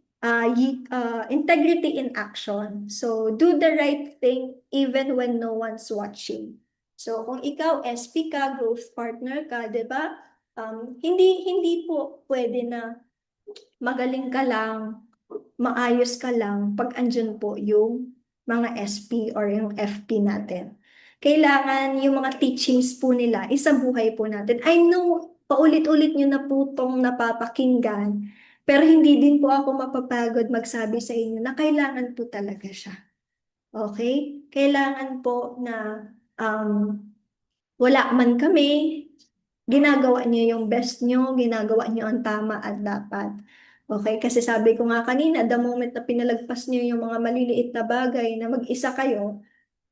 integrity in action. So, do the right thing even when no one's watching. So, kung ikaw, SP ka, growth partner ka, di ba? Hindi po pwede na magaling ka lang, maayos ka lang pag andyan po yung mga SP or yung FP natin. Kailangan yung mga teachings po nila, isabuhay po natin. I know, paulit-ulit nyo na po tong napapakinggan, pero hindi din po ako mapapagod magsabi sa inyo na kailangan po talaga siya. Okay? Kailangan po na um, wala man kami, ginagawa niyo yung best niyo, ginagawa niyo ang tama at dapat. Okay? Kasi sabi ko nga kanina, the moment na pinalagpas niyo yung mga maliliit na bagay na mag-isa kayo,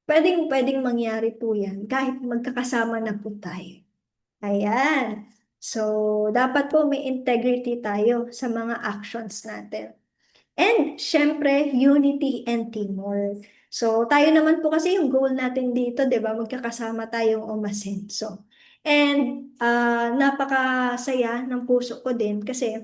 pwedeng mangyari po yan kahit magkakasama na po tayo. Ayan. So, dapat po may integrity tayo sa mga actions natin. And syempre, unity and teamwork. So, tayo naman po kasi yung goal natin dito, 'di ba? Magkakasama tayong umasenso. And napakasaya ng puso ko din kasi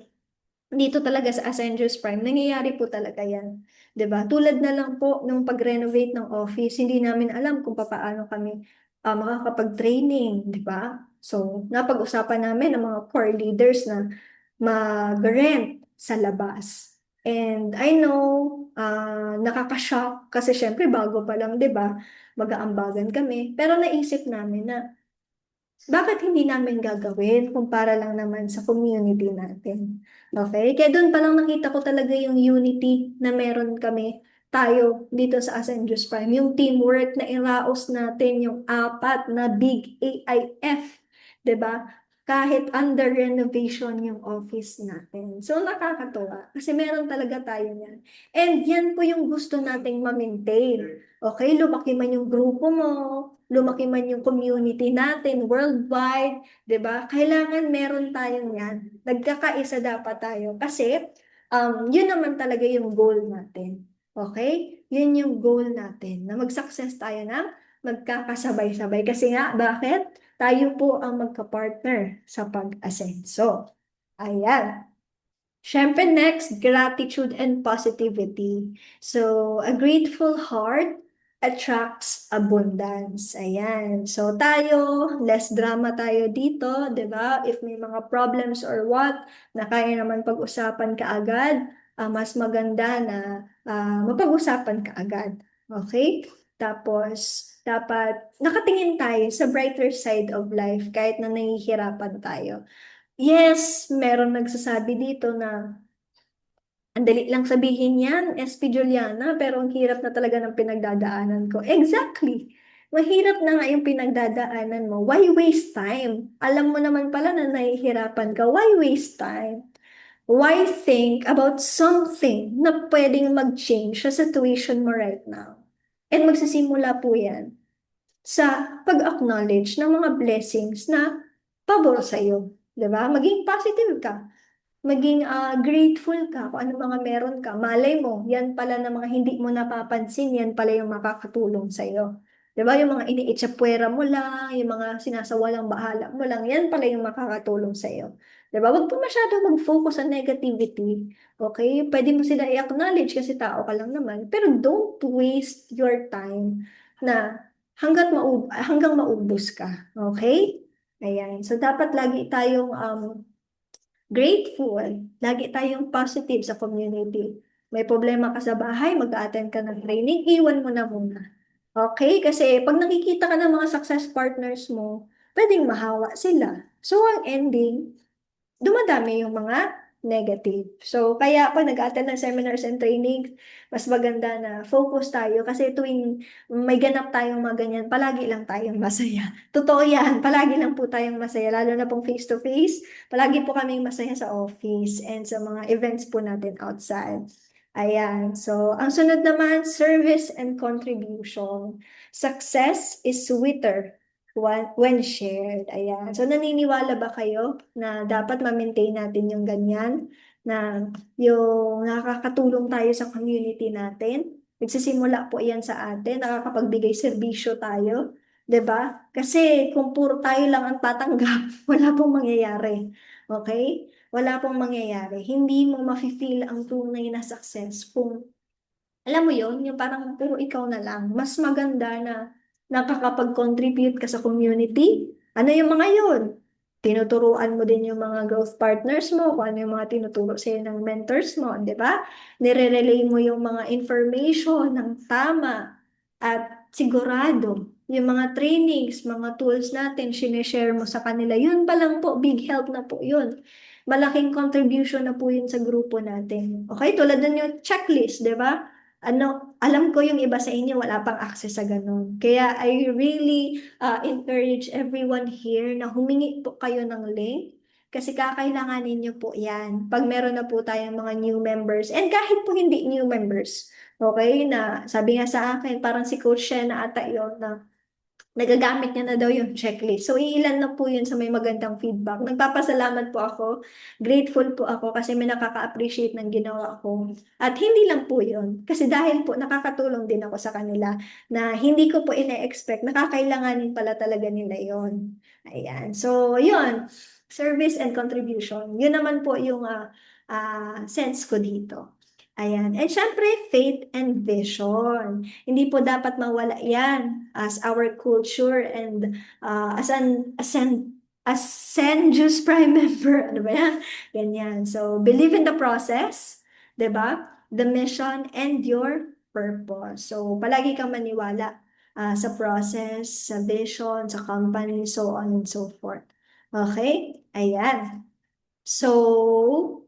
dito talaga sa Ascendios Prime, nangyayari po talaga yan. 'Di ba? Tulad na lang po nung pag-renovate ng office, hindi namin alam kung paano kami makakapag-training, 'di ba? So, napag-usapan namin ng mga core leaders na mag-rent sa labas. And I know, nakakashock kasi syempre bago pa lang, 'di ba? Mag-aambagan kami. Pero naisip namin na bakit hindi namin gagawin kung para lang naman sa community natin. Okay? Kaya doon pa lang nakita ko talaga yung unity na meron kami tayo dito sa Ascendius Prime. Yung teamwork na iraos natin yung apat na big AIF. 'Di ba? Kahit under renovation yung office natin. So nakakatuwa kasi meron talaga tayo niyan. And yan po yung gusto nating ma-maintain. Okay? Lumaki man yung grupo mo, lumaki man yung community natin worldwide, 'di ba? Kailangan meron tayong 'yan. Nagkakaisa dapat tayo kasi yun naman talaga yung goal natin. Okay? Yun yung goal natin na mag-success tayo na magkakasabay-sabay. Kasi nga, bakit? Tayo po ang magka-partner sa pag-asenso. Ayan. Siyempre, next, gratitude and positivity. So, a grateful heart attracts abundance. Ayan. So, tayo, less drama tayo dito, di ba? If may mga problems or what, na kaya naman pag-usapan kaagad, mas maganda na mapag-usapan kaagad. Okay? Tapos, dapat nakatingin tayo sa brighter side of life kahit na nahihirapan tayo. Yes, meron nagsasabi dito na ang dali lang sabihin yan, SP Juliana, pero ang hirap na talaga ng pinagdadaanan ko. Exactly. Mahirap na nga yung pinagdadaanan mo. Why waste time? Alam mo naman pala na nahihirapan ka. Why waste time? Why think about something na pwedeng mag-change sa situation mo right now? And magsisimula po yan sa pag-acknowledge ng mga blessings na pabor sa'yo. 'Di ba? Maging positive ka. Maging grateful ka kung ano mga meron ka. Malay mo, yan pala na mga hindi mo napapansin, yan pala yung makakatulong sa'yo. 'Di ba? Yung mga iniitsapwera mo lang, yung mga sinasawalang bahala mo lang, yan pala yung makakatulong sa'yo. 'Di ba? Huwag po masyado mag-focus sa negativity. Okay? Pwede mo sila i-acknowledge kasi tao ka lang naman. Pero don't waste your time na hanggang maubos ka. Okay? Ayan. So, dapat lagi tayong grateful. Lagi tayong positive sa community. May problema ka sa bahay, mag-attend ka ng training, iwan mo na muna. Okay? Kasi pag nakikita ka ng mga success partners mo, pwedeng mahawa sila. So, ang ending, dumadami yung mga negative. So, kaya pag nag-attend ng seminars and trainings, mas maganda na focus tayo kasi tuwing may ganap tayong mga ganyan, palagi lang tayong masaya. Totoo yan, palagi lang po tayong masaya, lalo na pong face-to-face, palagi po kaming masaya sa office and sa mga events po natin outside. Ayan. So, ang sunod naman, service and contribution. Success is sweeter when shared. Ayan. So, naniniwala ba kayo na dapat ma-maintain natin yung ganyan? Na yung nakakatulong tayo sa community natin? Nagsisimula po yan sa atin. Nakakapagbigay serbisyo tayo. 'Di ba? Kasi kung puro tayo lang ang tatanggap, wala pong mangyayari. Okay? Wala pong mangyayari. Hindi mo mafe-feel ang tunay na success kung alam mo yon, yung parang puro ikaw na lang. Mas maganda na nakakapag-contribute ka sa community. Ano yung mga yun? Tinuturuan mo din yung mga growth partners mo, kung ano yung mga tinuturo sa'yo ng mentors mo, di ba? Nire-relay mo yung mga information ng tama at sigurado. Yung mga trainings, mga tools natin, sinishare mo sa kanila. Yun pa lang po, big help na po yun. Malaking contribution na po yun sa grupo natin. Okay, tulad nun yung checklist, di ba? Alam ko yung iba sa inyo wala pang access sa ganun. Kaya I really encourage everyone here na humingi po kayo ng link kasi kakailanganin niyo po yan pag meron na po tayong mga new members and kahit po hindi new members. Okay, na sabi nga sa akin, parang si Coach Shen na ata yun na nagagamit niya na daw yung checklist. So, iilan na po yun sa may magandang feedback. Nagpapasalamat po ako. Grateful po ako kasi may nakaka-appreciate ng ginawa ko. At hindi lang po yun. Kasi dahil po nakakatulong din ako sa kanila na hindi ko po ine-expect, nakakailanganin pala talaga nila yon. Ayan. So, yun. Service and contribution. Yun naman po yung sense ko dito. Ayan. And syempre, faith and vision. Hindi po dapat mawala yan as our culture and as Senjus Prime member. Ano ba yan? Ganyan. So, believe in the process. 'di ba? The mission and your purpose. So, palagi kang maniwala sa process, sa vision, sa company, so on and so forth. Okay? Ayan. So,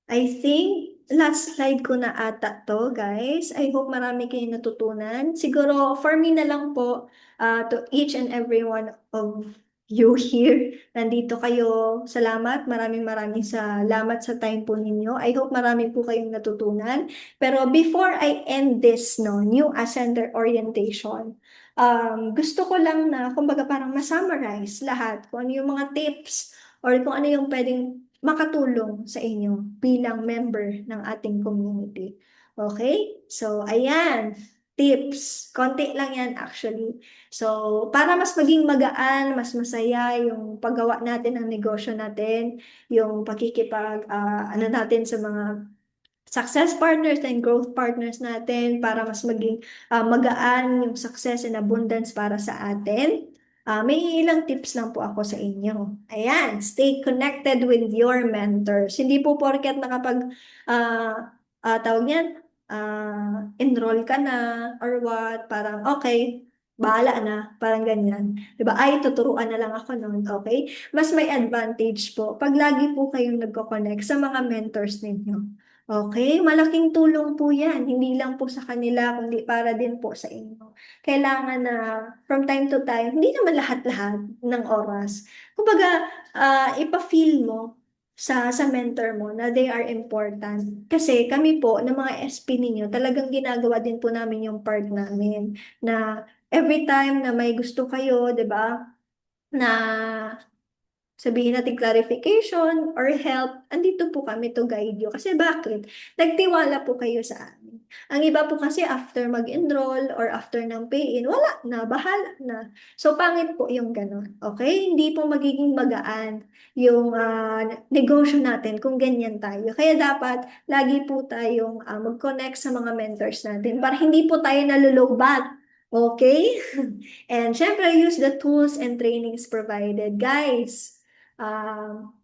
I think last slide ko na ata to, guys. I hope marami kayong natutunan. Siguro, for me na lang po, to each and every one of you here, nandito kayo. Salamat, maraming maraming salamat sa time po ninyo. I hope marami po kayong natutunan. Pero before I end this, no, new ascender orientation, gusto ko lang na, kumbaga parang ma-summarize lahat, kung ano yung mga tips or kung ano yung pwedeng makatulong sa inyo bilang member ng ating community. Okay? So, ayan. Tips. Konti lang yan actually. So, para mas maging magaan, mas masaya yung paggawa natin ng negosyo natin, yung ano natin sa mga success partners and growth partners natin para mas maging magaan yung success and abundance para sa atin. May ilang tips lang po ako sa inyo. Ayan, stay connected with your mentors. Hindi po porket tawag niyan, enroll ka na or what, parang okay, bahala na, parang ganyan. Diba? Ay, tuturuan na lang ako noon, okay? Mas may advantage po pag lagi po kayong nagko-connect sa mga mentors ninyo. Okay, malaking tulong po yan. Hindi lang po sa kanila, kundi para din po sa inyo. Kailangan na from time to time, hindi naman lahat-lahat ng oras. Kumbaga, ipa-feel mo sa mentor mo na they are important. Kasi kami po, ng mga SP ninyo, talagang ginagawa din po namin yung part namin. Na every time na may gusto kayo, di ba, na sabihin natin clarification or help, andito po kami to guide you. Kasi bakit? Nagtiwala po kayo sa amin. Ang iba po kasi after mag-enroll or after ng pay-in, wala na, bahala na. So, pangit po yung ganun. Okay? Hindi po magiging magaan yung negosyo natin kung ganyan tayo. Kaya dapat, lagi po tayong mag-connect sa mga mentors natin para hindi po tayo nalulowbat. Okay? And syempre, use the tools and trainings provided. Guys,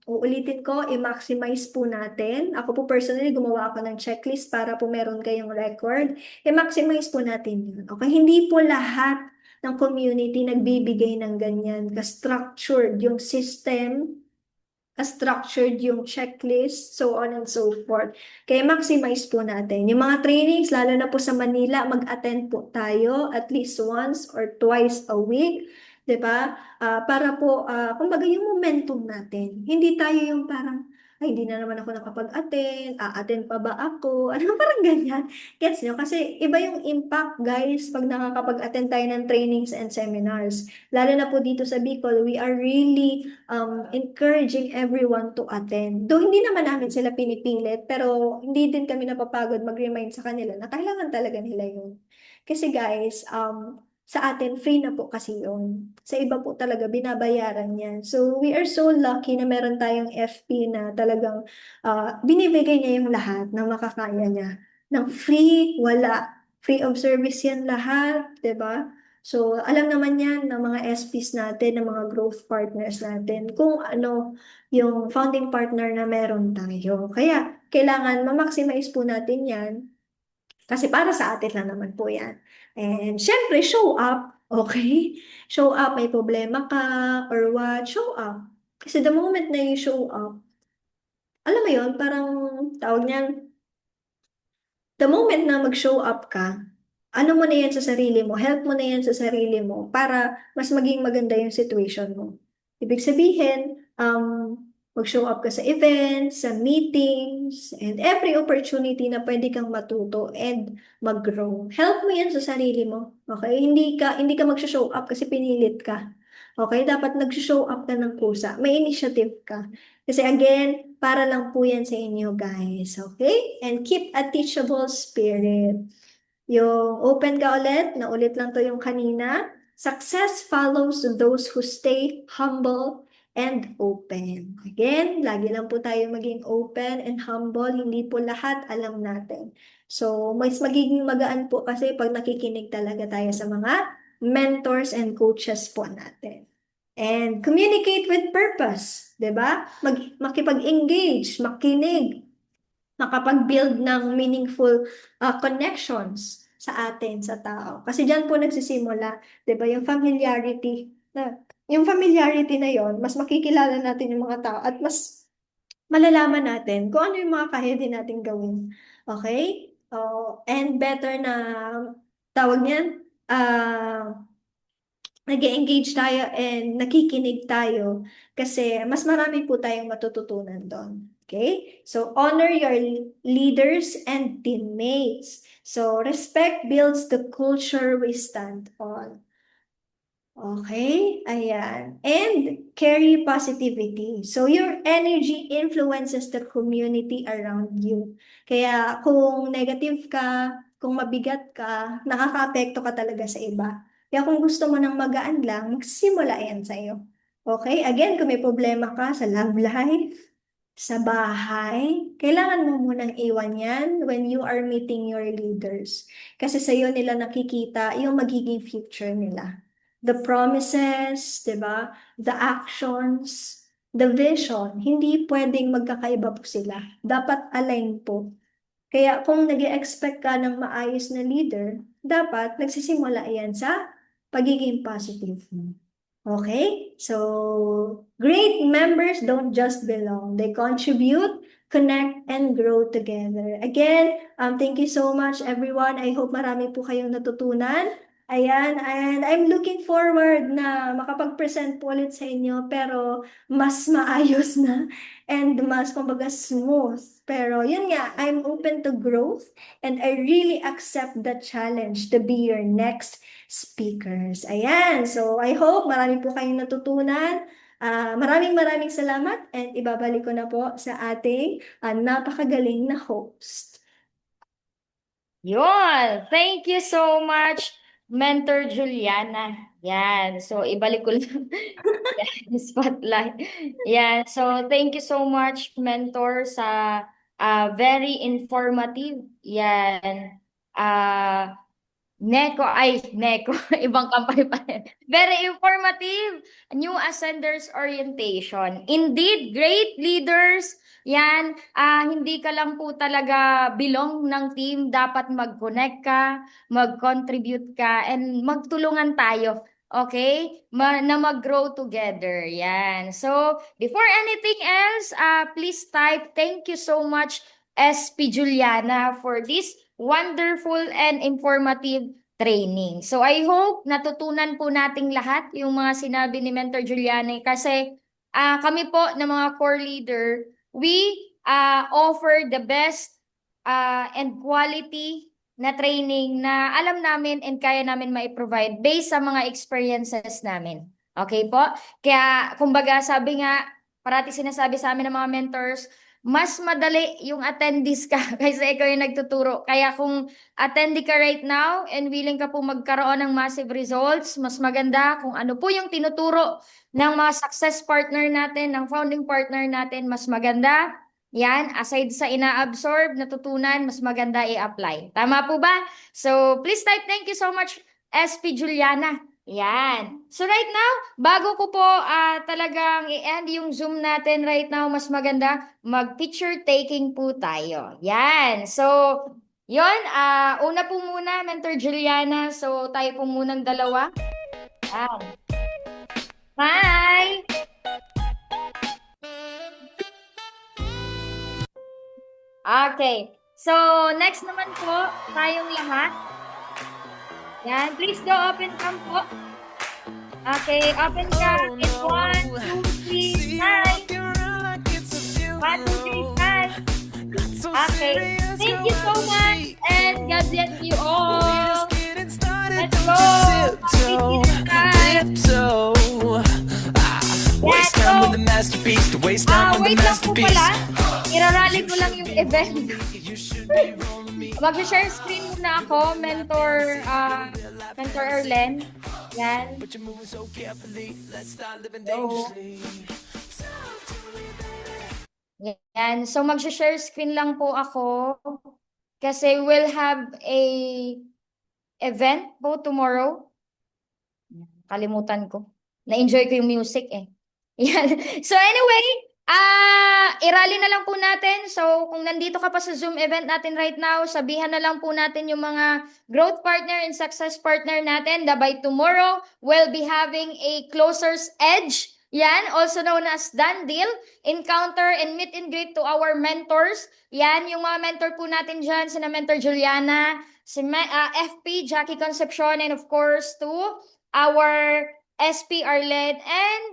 uulitin ko, i-maximize po natin. Ako po personally, gumawa ako ng checklist para po meron kayong record. I-maximize po natin yun. Okay? Hindi po lahat ng community nagbibigay ng ganyan. Ka-structured yung system, ka-structured yung checklist, so on and so forth. Kaya maximize po natin. Yung mga trainings, lalo na po sa Manila, mag-attend po tayo at least once or twice a week. 'Di ba? Para po, kumbaga yung momentum natin. Hindi tayo yung parang, ay, hindi na naman ako nakapag-attend, a-attend pa ba ako? Ano, parang ganyan. Gets nyo? Kasi iba yung impact, guys, pag nakakapag-attend tayo ng trainings and seminars. Lalo na po dito sa Bicol, we are really encouraging everyone to attend. Though hindi naman namin sila pinipilit, pero hindi din kami napapagod mag-remind sa kanila na kailangan talaga nila yun. Kasi guys, sa atin, free na po kasi yun. Sa iba po talaga, binabayaran yan. So, we are so lucky na meron tayong FP na talagang binibigay niya yung lahat na makakaya niya. Ng free, wala. Free of service yan lahat, 'di ba? So, alam naman yan ng mga SPs natin, ng mga growth partners natin, kung ano yung founding partner na meron tayo. Kaya, kailangan ma-maximize po natin yan kasi para sa atin lang naman po yan. And syempre, show up. Okay? Show up, may problema ka or what, show up. Kasi the moment na you show up, alam mo yun, parang tawag niyan, the moment na mag-show up ka, ano mo na yan sa sarili mo, help mo na yan sa sarili mo para mas maging maganda yung situation mo. Ibig sabihin, mag-show up ka sa events, sa meetings, and every opportunity na pwede kang matuto and mag-grow. Help mo yan sa sarili mo. Okay? Hindi ka mag-show up kasi pinilit ka. Okay? Dapat nag-show up ka ng kusa. May initiative ka. Kasi again, para lang po yan sa inyo, guys. Okay? And keep a teachable spirit. Yung open ka ulit, naulit lang to yung kanina. Success follows those who stay humble and open. Again, lagi lang po tayo maging open and humble. Hindi po lahat alam natin. So, mas magiging magaan po kasi pag nakikinig talaga tayo sa mga mentors and coaches po natin. And communicate with purpose, 'di ba? Makipag-engage, makinig, makapag-build ng meaningful connections sa atin, sa tao. Kasi diyan po nagsisimula, 'di ba, yung familiarity na yon, mas makikilala natin yung mga tao at mas malalaman natin kung ano yung mga kaya din natin gawin. Okay? Oh, and better na tawag niyan, nag-engage tayo and nakikinig tayo kasi mas marami po tayong matututunan doon. Okay? So, honor your leaders and teammates. So, respect builds the culture we stand on. Okay, ayan. And carry positivity. So your energy influences the community around you. Kaya kung negative ka, kung mabigat ka, nakakaapekto ka talaga sa iba. Kaya kung gusto mo ng magaan lang, magsimula yan sa'yo. Okay, again, kung may problema ka sa love life, sa bahay, kailangan mo munang iwan yan when you are meeting your leaders. Kasi sa'yo nila nakikita yung magiging future nila, the promises, 'di ba? The actions, the vision, hindi pwedeng magkakaiba po sila. Dapat align po. Kaya kung nag expect ka ng maayos na leader, dapat nagsisimula yan sa pagiging positive mo. Okay? So, great members don't just belong. They contribute, connect, and grow together. Again, thank you so much, everyone. I hope marami po kayong natutunan. Ayan, and I'm looking forward na makapag-present po ulit sa inyo, pero mas maayos na and mas, kumbaga, smooth. Pero yun nga, I'm open to growth and I really accept the challenge to be your next speakers. Ayan, so I hope marami po kayong natutunan. Maraming maraming salamat and ibabalik ko na po sa ating napakagaling na host. Yun. Thank you so much, Mentor Juliana. Yan. So, ibalik ko lang yung spotlight. Yan. So, thank you so much, Mentor, sa very informative. Yan. Neko, ibang kampay pa rin. Very informative, new ascenders orientation. Indeed, great leaders. Yan, hindi ka lang po talaga belong ng team, dapat mag-connect ka, mag-contribute ka, and magtulungan tayo. Okay? Na mag-grow together. Yan. So, before anything else, please type, thank you so much, SP Juliana, for this wonderful and informative training. So I hope natutunan po nating lahat yung mga sinabi ni Mentor Juliane kasi kami po na mga core leader, we offer the best and quality na training na alam namin and kaya namin ma-provide based sa mga experiences namin. Okay po? Kaya kumbaga sabi nga, parati sinasabi sa amin ng mga mentors, mas madali yung attendees ka kaysa ikaw yung nagtuturo. Kaya kung attendee ka right now and willing ka po magkaroon ng massive results, mas maganda kung ano po yung tinuturo ng mga success partner natin, ng founding partner natin, mas maganda. Yan, aside sa ina-absorb, natutunan, mas maganda i-apply. Tama po ba? So, please type thank you so much, SP Juliana. Yan. So right now, bago ko po talagang i-end yung Zoom natin right now, mas maganda mag-picture taking po tayo. Yan. So, yon, una po muna, Mentor Juliana. So, tayo po munang dalawa. Yan. Hi! Okay. So, next naman po, tayong lahat. Yan. Please do open cam po. Okay, open cam in 1, 2, 3, 9. 1, 2, 3, 9. Okay. Thank you so much and God bless you all. Let's go. Waste time with the masterpiece, to waste time with Wait the lang po masterpiece. pala. Irarally ko lang yung event. Mag-share screen muna ako, Mentor Erlen. Yan. But you're moving so carefully, let's start living So, dangerously. yan. So, mag-share screen lang po ako. Kasi we'll have a event po tomorrow. Kalimutan ko. Na-enjoy ko yung music eh. Yan. So anyway, I-rally na lang po natin. So, kung nandito ka pa sa Zoom event natin right now, sabihan na lang po natin yung mga growth partner and success partner natin that by tomorrow, we'll be having a closer's edge. Yan, also known as done deal, encounter and meet and greet to our mentors. Yan, yung mga mentor po natin dyan, sina Mentor Juliana, si FP, Jackie Concepcion, and of course to our SP Arled and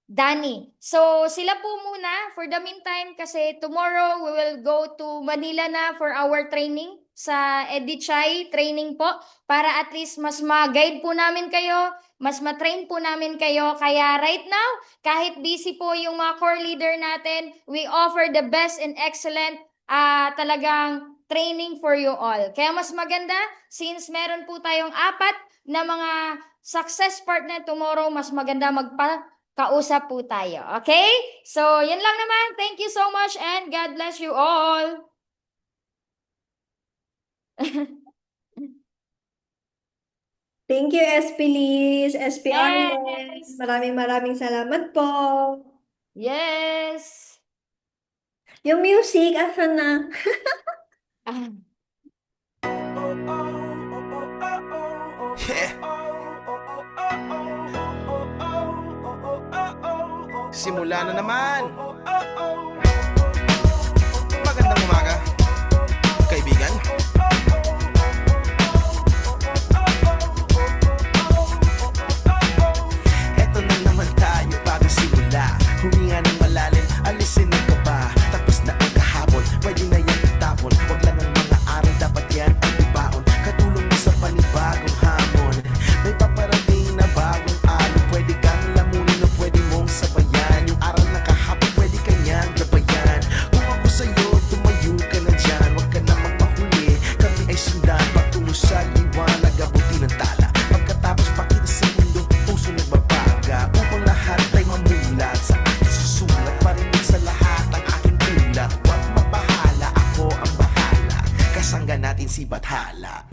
Danny. So, sila po muna for the meantime kasi tomorrow we will go to Manila na for our training sa Edichai training po para at least mas ma-guide po namin kayo, mas ma-train po namin kayo. Kaya right now, kahit busy po yung mga core leader natin, we offer the best and excellent talagang training for you all. Kaya mas maganda, since meron po tayong 4 na mga success partner tomorrow, mas maganda kausap po tayo. Okay? So, yan lang naman. Thank you so much and God bless you all. Thank you, SP Liz, SP Yes. Arlen. Maraming salamat po. Yes. Yung music, asan na? Ah, Yeah. Simula na naman. Magandang umaga, kaibigan. Eto na naman tayo bago simula. Huminga ng malalim, alisin ang kaba. Tapos na ang kahapon, pwede na yan itapon. Huwag lang ang mga araw, dapat yan ang ibaon. Katulong mo sa panibagong hamon. May paparating na bagong alon. Pwede kang lamunin o pwede mong sabayan. Yung aral na kahapon, pwede kanyang gabayan. Kung ako sa'yo, tumayo ka na dyan. Huwag ka na magpahuli, kami ay sundan. Patungo sa liwanag, abuti ng tala. Pagkatapos pakita sa mundo, puso nagbabaga. Upang lahat ay mamulat sa aking susulat. Parinig sa lahat ang aking ulat. Huwag mabahala, ako ang bahala. Kasangga natin si Bathala.